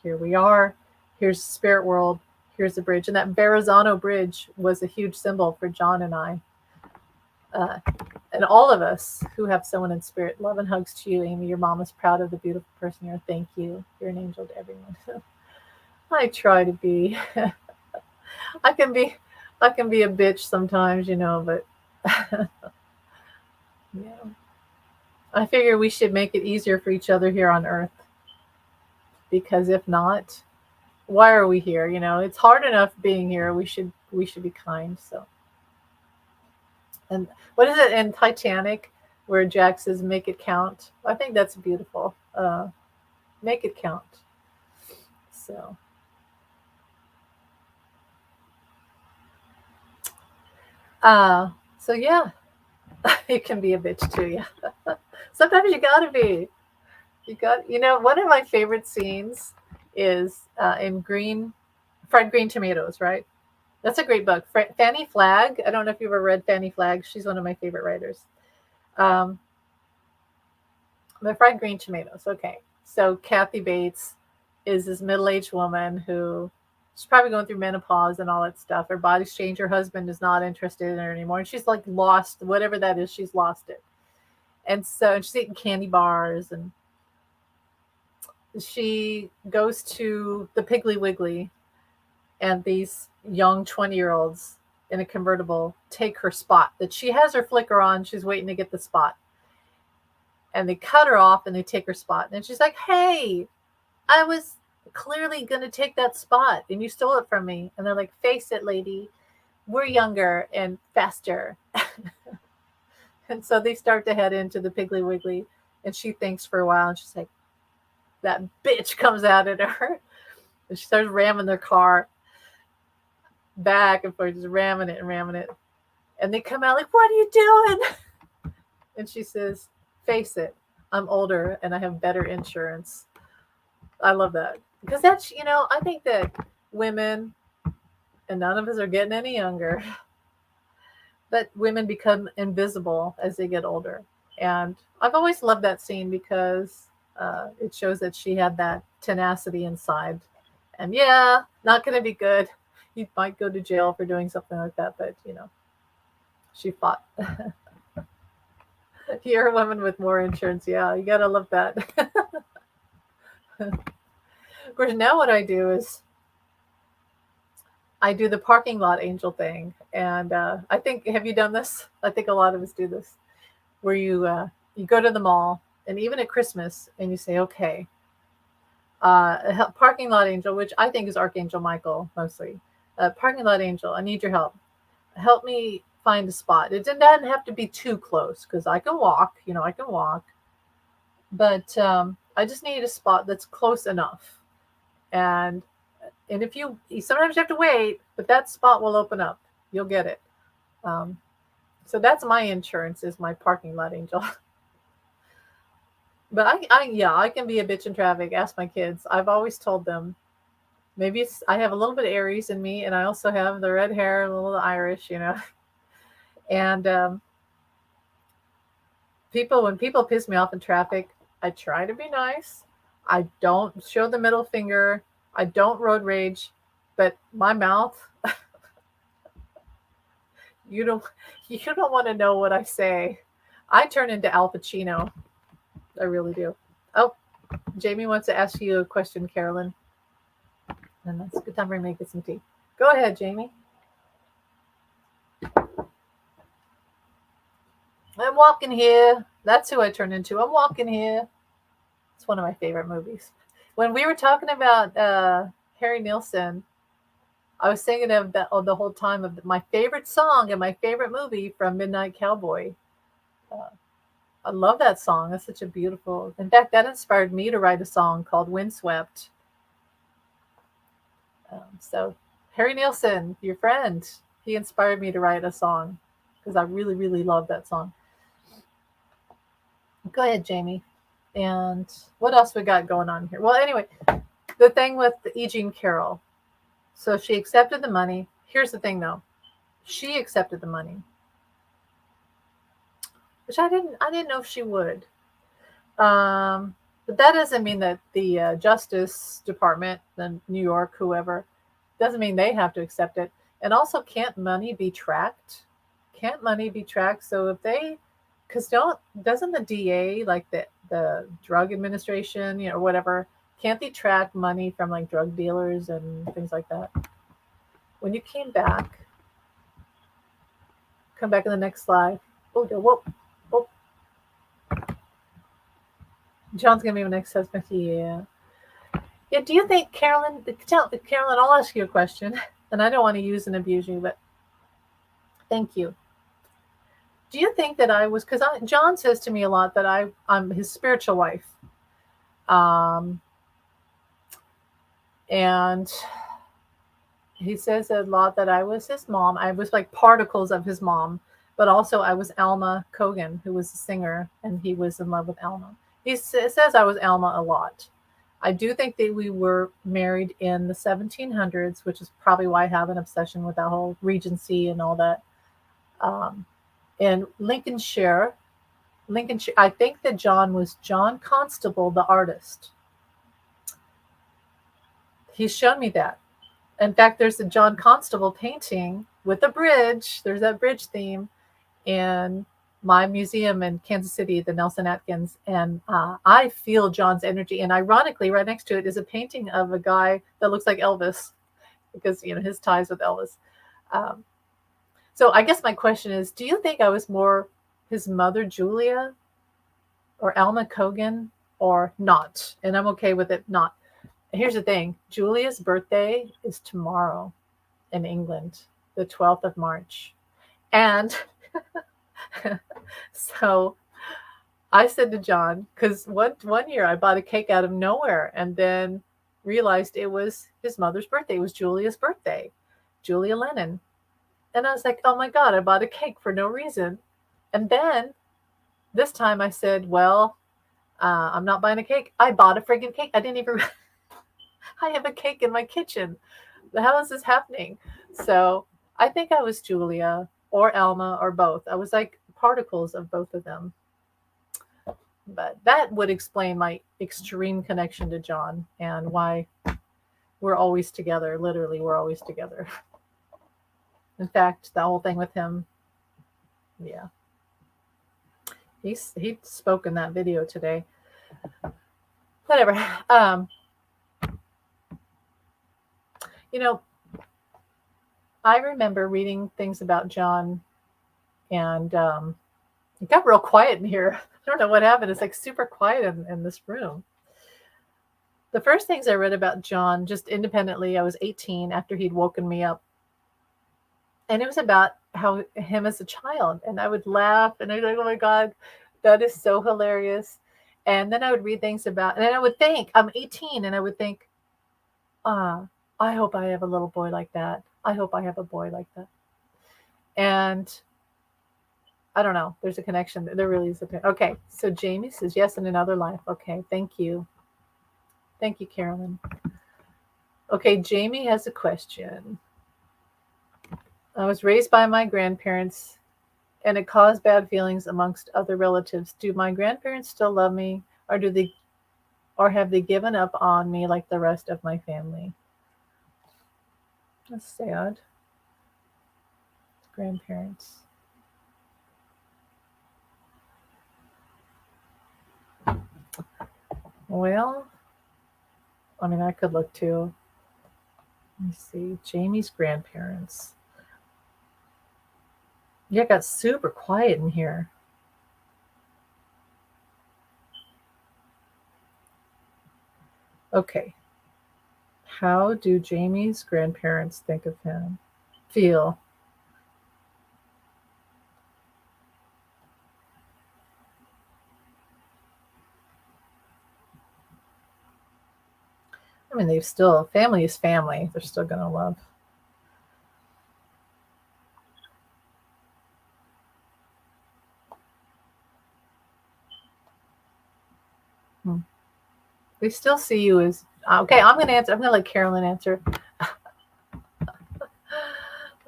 [SPEAKER 1] Here we are. Here's the spirit world. Here's the bridge. And that Verrazano Bridge was a huge symbol for John and I. And all of us who have someone in spirit. Love and hugs to you, Amy. Your mom is proud of the beautiful person you are. Thank you. You're an angel to everyone. I try to be. I can be a bitch sometimes, but yeah. I figure we should make it easier for each other here on Earth. Because if not, why are we here? It's hard enough being here. We should be kind. So, and what is it in Titanic where Jack says, "Make it count"? I think that's beautiful. Make it count. So, uh, so yeah, you can be a bitch too. Yeah, sometimes you gotta be. One of my favorite scenes is in fried green tomatoes, right? That's a great book. Fanny Flagg. I don't know if you've ever read Fanny Flagg. She's one of my favorite writers. Um, the fried green tomatoes. Okay. So Kathy Bates is this middle-aged woman who she's probably going through menopause and all that stuff. Her body's changed. Her husband is not interested in her anymore. And she's like lost, whatever that is, she's lost it. And so she's eating candy bars, and she goes to the Piggly Wiggly, and these young 20-year-olds in a convertible take her spot that she has her flicker on. She's waiting to get the spot. And they cut her off and they take her spot. And she's like, "Hey, I was clearly going to take that spot and you stole it from me." And they're like, "Face it, lady. We're younger and faster." And so they start to head into the Piggly Wiggly. And she thinks for a while, and she's like, that bitch comes out at her. And she starts ramming their car back and forth, just ramming it and ramming it. And they come out like, "What are you doing?" And she says, "Face it, I'm older and I have better insurance." I love that. Because that's, I think that women, and none of us are getting any younger, but women become invisible as they get older. And I've always loved that scene because it shows that she had that tenacity inside. And yeah, not going to be good. You might go to jail for doing something like that, but she fought. You're a woman with more insurance. Yeah, you got to love that. Of course, now what I do is I do the parking lot angel thing. And I think, have you done this? I think a lot of us do this, where you go to the mall, and even at Christmas, and you say, okay, parking lot angel, which I think is Archangel Michael mostly. Parking lot angel, I need your help. Help me find a spot. It doesn't have to be too close because I can walk. I can walk, but I just need a spot that's close enough. And if you sometimes you have to wait, but that spot will open up. You'll get it. Um, so that's my insurance, is my parking lot angel. But yeah, I can be a bitch in traffic. Ask my kids. I've always told them, maybe it's I have a little bit of Aries in me, and I also have the red hair, a little Irish. And when people piss me off in traffic, I try to be nice. I don't show the middle finger. I don't road rage, but my mouth, you don't you don't want to know what I say. I turn into Al Pacino. I really do. Oh, Jamie wants to ask you a question, Carolyn. And that's a good time for me to get some tea. Go ahead, Jamie. I'm walking here. That's who I turn into. I'm walking here. It's one of my favorite movies. When we were talking about Harry Nilsson, I was thinking of that the whole time of my favorite song and my favorite movie from Midnight Cowboy. Uh, I love that song. That's such a beautiful. In fact, that inspired me to write a song called "Windswept." So Harry Nilsson, your friend, he inspired me to write a song because I really, really love that song. Go ahead, Jamie. And what else we got going on here? Well, anyway, the thing with E. Jean Carroll. So she accepted the money. Here's the thing, though. She accepted the money, which I didn't know if she would. But that doesn't mean that the Justice Department, the New York, whoever, doesn't mean they have to accept it. And also, can't money be tracked? Can't money be tracked? So if they, because doesn't the DA, like the Drug Administration, or whatever, can't they track money from like drug dealers and things like that? When you come back in the next slide. Oh, whoa, whoa. John's gonna be my next husband. Yeah. Yeah. Do you think, Carolyn? Carolyn, I'll ask you a question, and I don't want to use and abuse you, but thank you. Do you think that I was, because John says to me a lot that I'm his spiritual wife, um, and he says a lot that I was his mom. I was like particles of his mom, but also I was Alma Cogan, who was a singer, and he was in love with Alma. He says I was Alma a lot. I do think that we were married in the 1700s, which is probably why I have an obsession with that whole Regency and all that. Um, in Lincolnshire, I think that John was John Constable, the artist. He's shown me that. In fact, there's a John Constable painting with a bridge. There's that bridge theme in my museum in Kansas City, the Nelson Atkins, and I feel John's energy. And ironically, right next to it is a painting of a guy that looks like Elvis, because his ties with Elvis. Um, so I guess my question is: do you think I was more his mother, Julia, or Alma Cogan, or not? And I'm okay with it not. Here's the thing: Julia's birthday is tomorrow in England, the 12th of March, and so I said to John, because one year I bought a cake out of nowhere and then realized it was his mother's birthday. It was Julia's birthday, Julia Lennon. And I was like, oh my God, I bought a cake for no reason. And then this time I said, well, I'm not buying a cake. I bought a friggin' cake. I didn't even, I have a cake in my kitchen. How is this happening? So I think I was Julia. or Alma or both. I was like particles of both of them. But that would explain my extreme connection to John and why we're always together. Literally, we're always together. In fact, the whole thing with him, yeah, he spoke in that video today. Whatever. Um, you know, I remember reading things about John, and it got real quiet in here. I don't know what happened. It's like super quiet in this room. The first things I read about John, just independently, I was 18 after he'd woken me up, and it was about how him as a child, and I would laugh, and I'd be like, "Oh my god, that is so hilarious." And then I would read things about, and then I would think, I'm 18, and I would think, ah, I hope I have a little boy like that. I hope I have a boy like that. And I don't know. There's a connection. There really is a. Okay, so Jamie says yes in another life. Okay, thank you, Carolyn. Okay, Jamie has a question. I was raised by my grandparents, and it caused bad feelings amongst other relatives. Do my grandparents still love me, or have they given up on me like the rest of my family? That's sad. Grandparents. Well, I mean, I could look too. Let me see. Jamie's grandparents. Yeah, it got super quiet in here. Okay. How do Jamie's grandparents think of him? Feel? I mean, they've still, family is family. They're still going to love. Hmm. They still see you as, okay, I'm going to answer. I'm going to let Carolyn answer.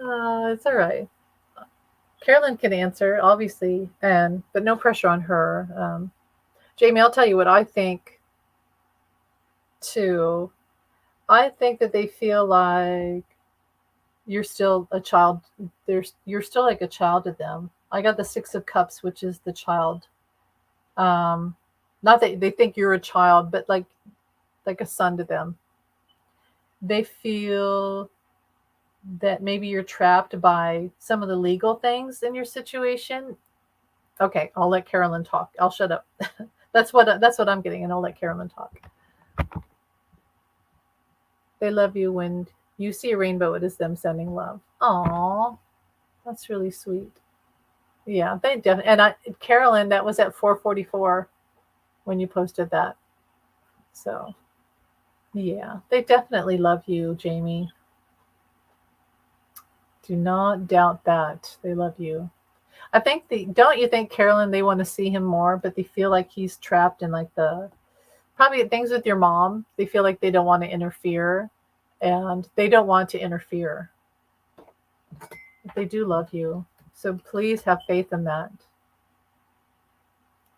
[SPEAKER 1] It's all right. Carolyn can answer, obviously, but no pressure on her. Jamie, I'll tell you what I think too. I think that they feel like you're still a child. You're still like a child to them. I got the Six of Cups, which is the child. Um, Not that they think you're a child, but like a son to them. They feel that maybe you're trapped by some of the legal things in your situation. Okay, I'll let Carolyn talk. I'll shut up. That's what I'm getting, and I'll let Carolyn talk. They love you when you see a rainbow. It is them sending love. Aw, that's really sweet. Yeah, they definitely. And Carolyn, that was at 4:44 when you posted that. So yeah, they definitely love you, Jamie. Do not doubt that they love you. I think don't you think, Carolyn, they want to see him more, but they feel like he's trapped in like the probably things with your mom. They feel like they don't want to interfere, and they don't want to interfere. But they do love you. So please have faith in that.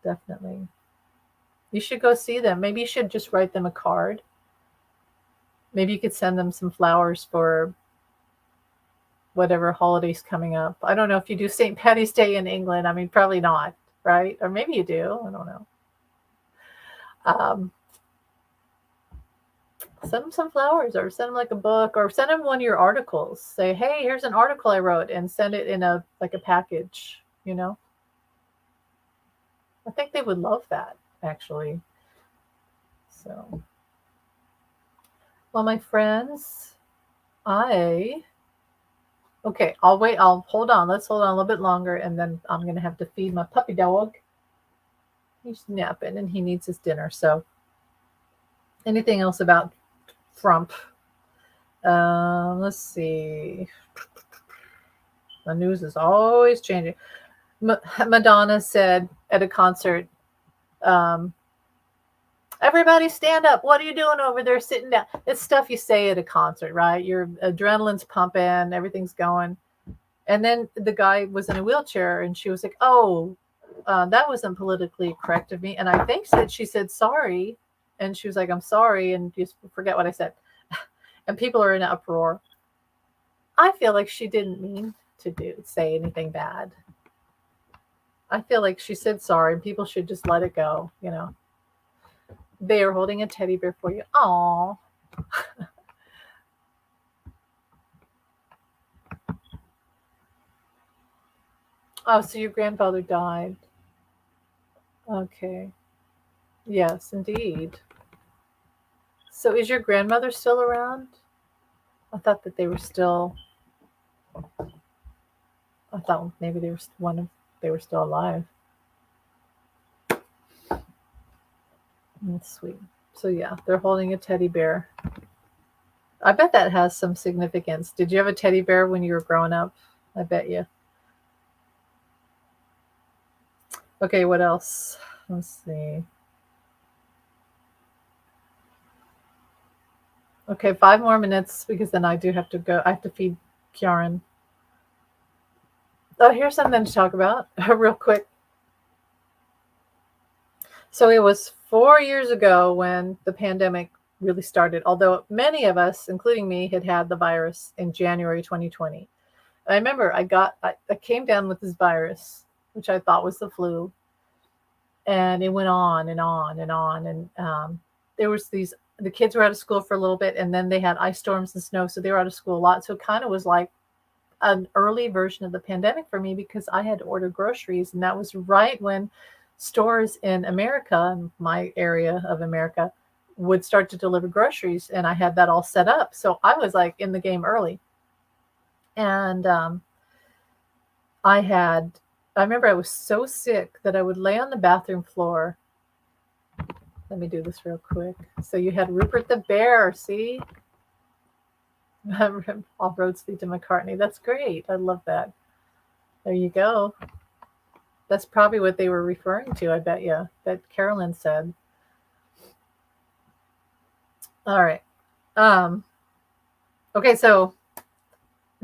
[SPEAKER 1] Definitely. You should go see them. Maybe you should just write them a card. Maybe you could send them some flowers for whatever holiday's coming up. I don't know if you do St. Patty's Day in England. I mean, probably not, right? Or maybe you do. I don't know. Um, Send them some flowers, or send them like a book, or send them one of your articles. Say, hey, here's an article I wrote, and send it in a package, you know? I think they would love that, actually. So, well, my friends, I okay, I'll wait. I'll hold on. Let's hold on a little bit longer, and then I'm gonna have to feed my puppy dog. He's napping and he needs his dinner. So, anything else about Trump? Let's see. The news is always changing. Madonna said at a concert, um, everybody stand up. What are you doing over there sitting down? It's stuff you say at a concert, right? Your adrenaline's pumping, everything's going. And then the guy was in a wheelchair, and she was like, "Oh, that wasn't politically correct of me." And I think that she said sorry, and she was like, "I'm sorry," and just forget what I said. And people are in an uproar. I feel like she didn't mean to say anything bad. I feel like she said sorry, and people should just let it go. They are holding a teddy bear for you. Aww. Oh, so your grandfather died. Okay. Yes, indeed. So is your grandmother still around? I thought that they were still. I thought maybe they were they were still alive. That's sweet. So yeah, they're holding a teddy bear. I bet that has some significance. Did you have a teddy bear when you were growing up? I bet you. Okay, what else? Let's see. Okay, 5 more minutes because then I do have to go. I have to feed Kieran. Oh, here's something to talk about real quick. So it was 4 years ago when the pandemic really started, although many of us, including me, had the virus in January 2020. I remember I came down with this virus, which I thought was the flu, and it went on and on and on. And there was the kids were out of school for a little bit, and then they had ice storms and snow, so they were out of school a lot. So it kind of was like an early version of the pandemic for me because I had to order groceries, and that was right when stores in America, my area of America, would start to deliver groceries, and I had that all set up. So I was like in the game early, and I had. I remember I was so sick that I would lay on the bathroom floor. Let me do this real quick. So you had Rupert the Bear, see? All roads lead to McCartney. That's great. I love that. There you go. That's probably what they were referring to, I bet you, that Carolyn said. All right. Okay, so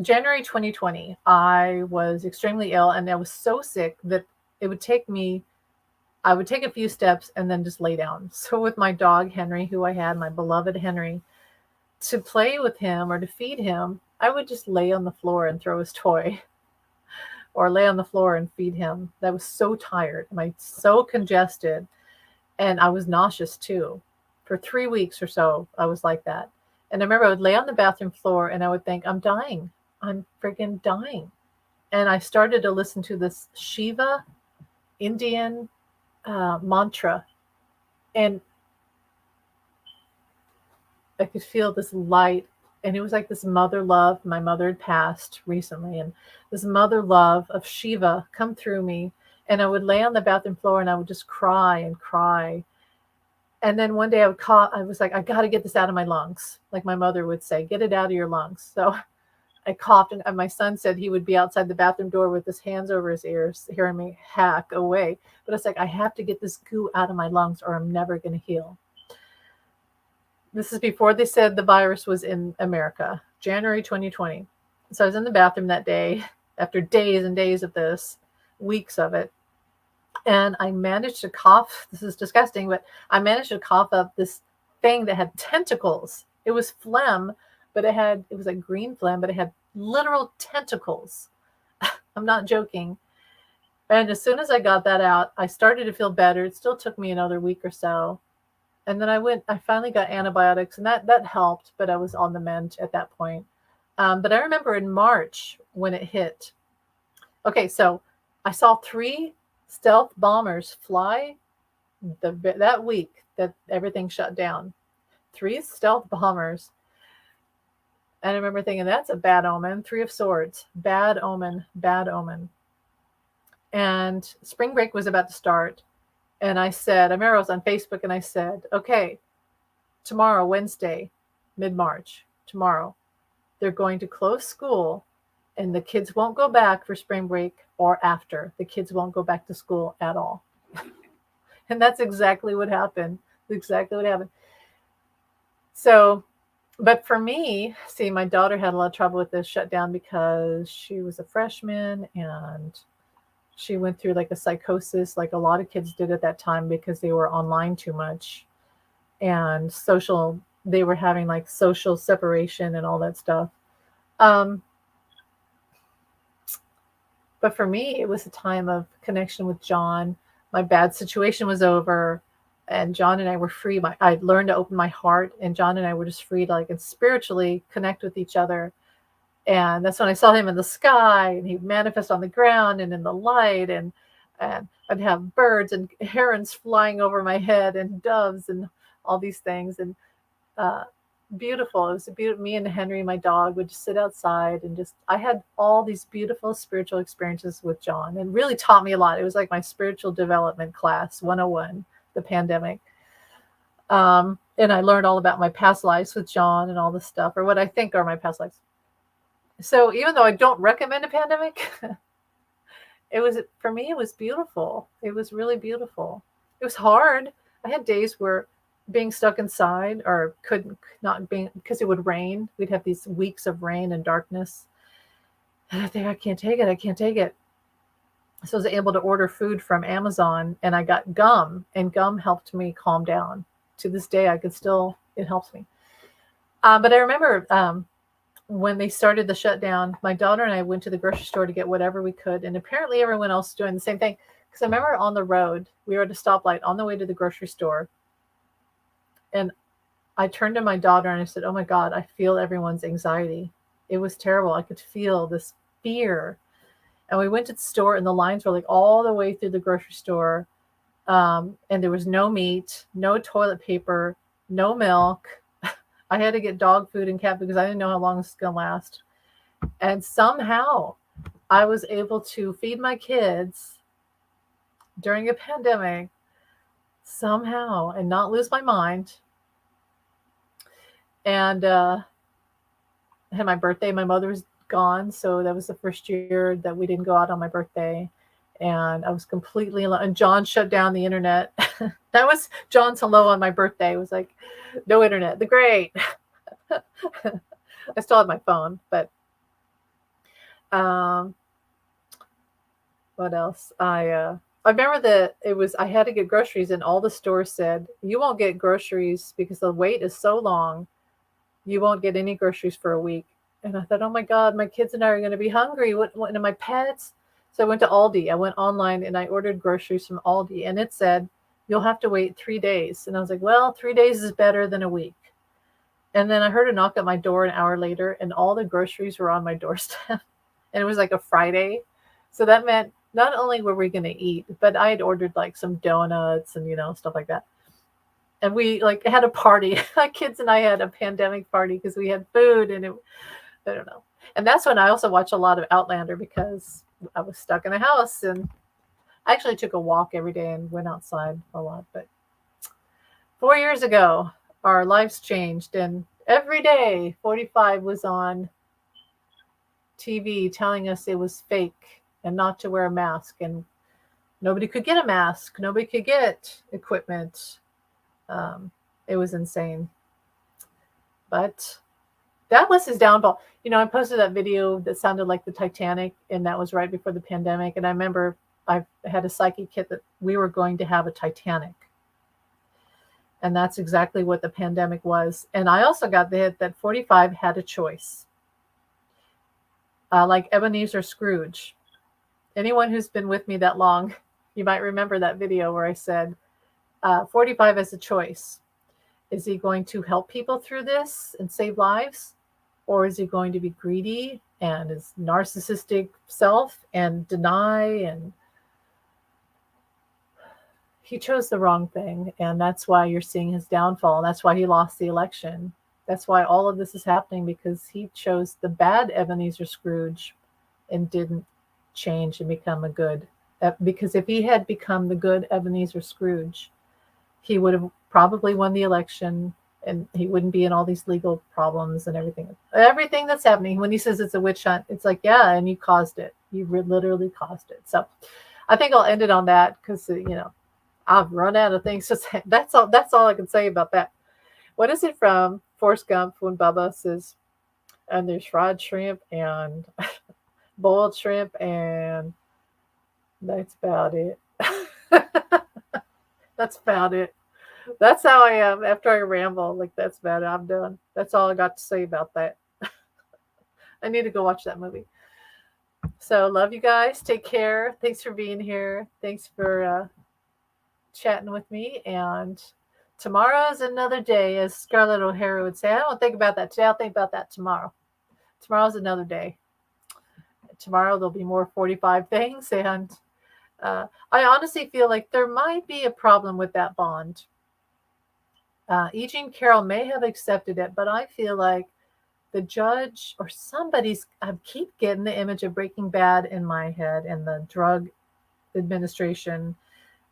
[SPEAKER 1] January 2020, I was extremely ill, and I was so sick that it would take me, I would take a few steps and then just lay down. So with my dog, Henry, who I had, my beloved Henry, to play with him or to feed him, I would just lay on the floor and throw his toy or lay on the floor and feed him. I was so tired. I so congested, and I was nauseous too. For 3 weeks or so, I was like that. And I remember I would lay on the bathroom floor and I would think, I'm dying. I'm friggin' dying. And I started to listen to this Shiva Indian mantra. And I could feel this light. And it was like this mother love. My mother had passed recently. And this mother love of Shiva come through me. And I would lay on the bathroom floor and I would just cry and cry. And then one day I would cough. I was like, I got to get this out of my lungs. Like my mother would say, get it out of your lungs. So I coughed, and my son said he would be outside the bathroom door with his hands over his ears, hearing me hack away. But it's like, I have to get this goo out of my lungs or I'm never going to heal. This is before they said the virus was in America, January 2020. So I was in the bathroom that day after days and days of this, weeks of it. And I managed to cough. This is disgusting, but I managed to cough up this thing that had tentacles. It was phlegm, but it was like green phlegm, but it had literal tentacles. I'm not joking. And as soon as I got that out, I started to feel better. It still took me another week or so. And then I finally got antibiotics, and that helped, but I was on the mend at that point. But I remember in March when it hit. Okay, so I saw 3 stealth bombers fly that week that everything shut down. 3 stealth bombers. And I remember thinking, that's a bad omen. 3 of Swords. Bad omen, bad omen. And spring break was about to start. And I remember I was on Facebook and I said, okay, tomorrow, Wednesday, mid-March, tomorrow, they're going to close school and the kids won't go back for spring break or after. The kids won't go back to school at all. And that's exactly what happened. Exactly what happened. So But for me, see, my daughter had a lot of trouble with this shutdown because she was a freshman and she went through like a psychosis, like a lot of kids did at that time because they were online too much and they were having like social separation and all that stuff. Um, but for me, it was a time of connection with John. My bad situation was over, and John and I were free. I learned to open my heart, and John and I were just free to like and spiritually connect with each other. And that's when I saw him in the sky, and he'd manifest on the ground and in the light, and I'd have birds and herons flying over my head, and doves, and all these things, and uh, beautiful. It was a beautiful. Me and Henry, my dog, would just sit outside and just. I had all these beautiful spiritual experiences with John, and really taught me a lot. It was like my spiritual development class 101, the pandemic. And I learned all about my past lives with John and all this stuff, or what I think are my past lives. So even though I don't recommend a pandemic, it was for me. It was beautiful. It was really beautiful. It was hard. I had days where being stuck inside or couldn't not being because it would rain. We'd have these weeks of rain and darkness, and I think I can't take it. I can't take it. So I was able to order food from Amazon, and I got gum, and gum helped me calm down. To this day, I could still it helps me. But I remember when they started the shutdown, my daughter and I went to the grocery store to get whatever we could, and apparently everyone else was doing the same thing. Because I remember on the road, we were at a stoplight on the way to the grocery store, and I turned to my daughter and I said, "Oh my God, I feel everyone's anxiety." It was terrible. I could feel this fear. And we went to the store, and the lines were like all the way through the grocery store. And there was no meat, no toilet paper, no milk. I had to get dog food and cat food because I didn't know how long this was going to last. And somehow I was able to feed my kids during a pandemic, somehow, and not lose my mind. And I had my birthday. My mother was gone, so that was the first year that we didn't go out on my birthday. And I was completely alone. And John shut down the internet. That was John's hello on my birthday. It was like, no internet. The great. I still have my phone, but um, what else? I remember that it was I had to get groceries, and all the stores said you won't get groceries because the wait is so long. You won't get any groceries for a week. And I thought, oh my God, my kids and I are going to be hungry. What and my pets? So I went to Aldi. I went online and I ordered groceries from Aldi, and it said you'll have to wait 3 days. And I was like, well, 3 days is better than a week. And then I heard a knock at my door an hour later, and all the groceries were on my doorstep. And it was like a Friday. So that meant not only were we going to eat, but I had ordered like some donuts and, stuff like that. And we like had a party. My kids and I had a pandemic party because we had food and I don't know. And that's when I also watch a lot of Outlander because I was stuck in a house, and I actually took a walk every day and went outside a lot. But 4 years ago, our lives changed, and every day 45 was on TV telling us it was fake and not to wear a mask, and nobody could get a mask, nobody could get equipment. It was insane. But that was his downfall. I posted that video that sounded like the Titanic, and that was right before the pandemic. And I remember I had a psychic hit that we were going to have a Titanic. And that's exactly what the pandemic was. And I also got the hit that 45 had a choice. Like Ebenezer Scrooge. Anyone who's been with me that long, you might remember that video where I said, 45 has a choice. Is he going to help people through this and save lives? Or is he going to be greedy and his narcissistic self and deny? And he chose the wrong thing. And that's why you're seeing his downfall. That's why he lost the election. That's why all of this is happening, because he chose the bad Ebenezer Scrooge and didn't change and become a good. Because if he had become the good Ebenezer Scrooge, he would have probably won the election, and he wouldn't be in all these legal problems and everything that's happening. When he says it's a witch hunt, it's like, yeah, and you caused it. You literally caused it. So I think I'll end it on that because, I've run out of things to say. That's all I can say about that. What is it from? Forrest Gump when Bubba says, and there's fried shrimp and boiled shrimp, and that's about it. That's about it. That's how I am after I ramble. Like, that's about it. I'm done. That's all I got to say about that. I need to go watch that movie. So, love you guys. Take care. Thanks for being here. Thanks for chatting with me. And tomorrow's another day, as Scarlett O'Hara would say. I don't think about that today. I'll think about that tomorrow. Tomorrow's another day. Tomorrow there'll be more 45 things. And I honestly feel like there might be a problem with that bond. E. Jean Carroll may have accepted it, but I feel like the judge or somebody's, I keep getting the image of Breaking Bad in my head and the drug administration,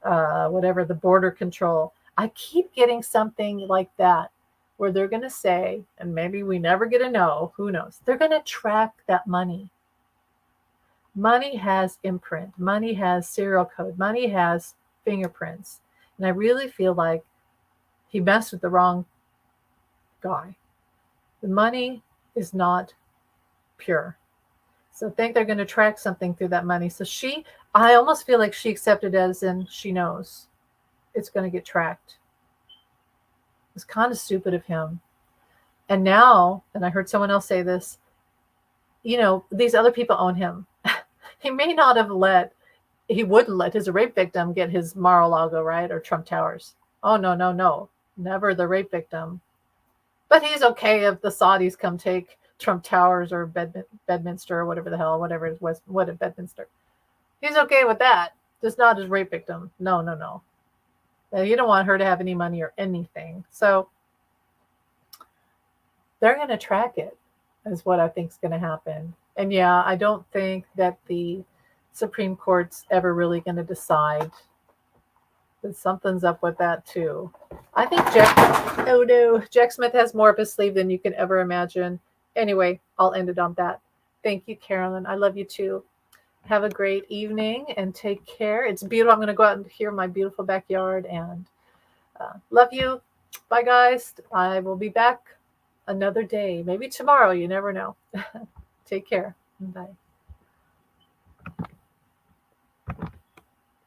[SPEAKER 1] whatever, the border control. I keep getting something like that where they're going to say, and maybe we never get to know, who knows, they're going to track that money. Money has imprint, money has serial code, money has fingerprints. And I really feel like he messed with the wrong guy. The money is not pure. So I think they're going to track something through that money. So I almost feel like she accepted as in she knows it's going to get tracked. It's kind of stupid of him. And now, and I heard someone else say this, these other people own him. He may not have he wouldn't let his rape victim get his Mar-a-Lago, right? Or Trump Towers. Oh, no. Never the rape victim. But he's okay if the Saudis come take Trump Towers or Bedminster or whatever the hell, whatever it was, what at Bedminster. He's okay with that. Just not his rape victim. No. You don't want her to have any money or anything. So they're going to track it, is what I think is going to happen. And yeah, I don't think that the Supreme Court's ever really going to decide. That something's up with that too. I think Jack Smith has more up his sleeve than you can ever imagine. Anyway, I'll end it on that. Thank you, Carolyn. I love you too. Have a great evening and take care. It's beautiful. I'm going to go out and hear my beautiful backyard and love you. Bye, guys. I will be back another day. Maybe tomorrow. You never know. Take care. Bye.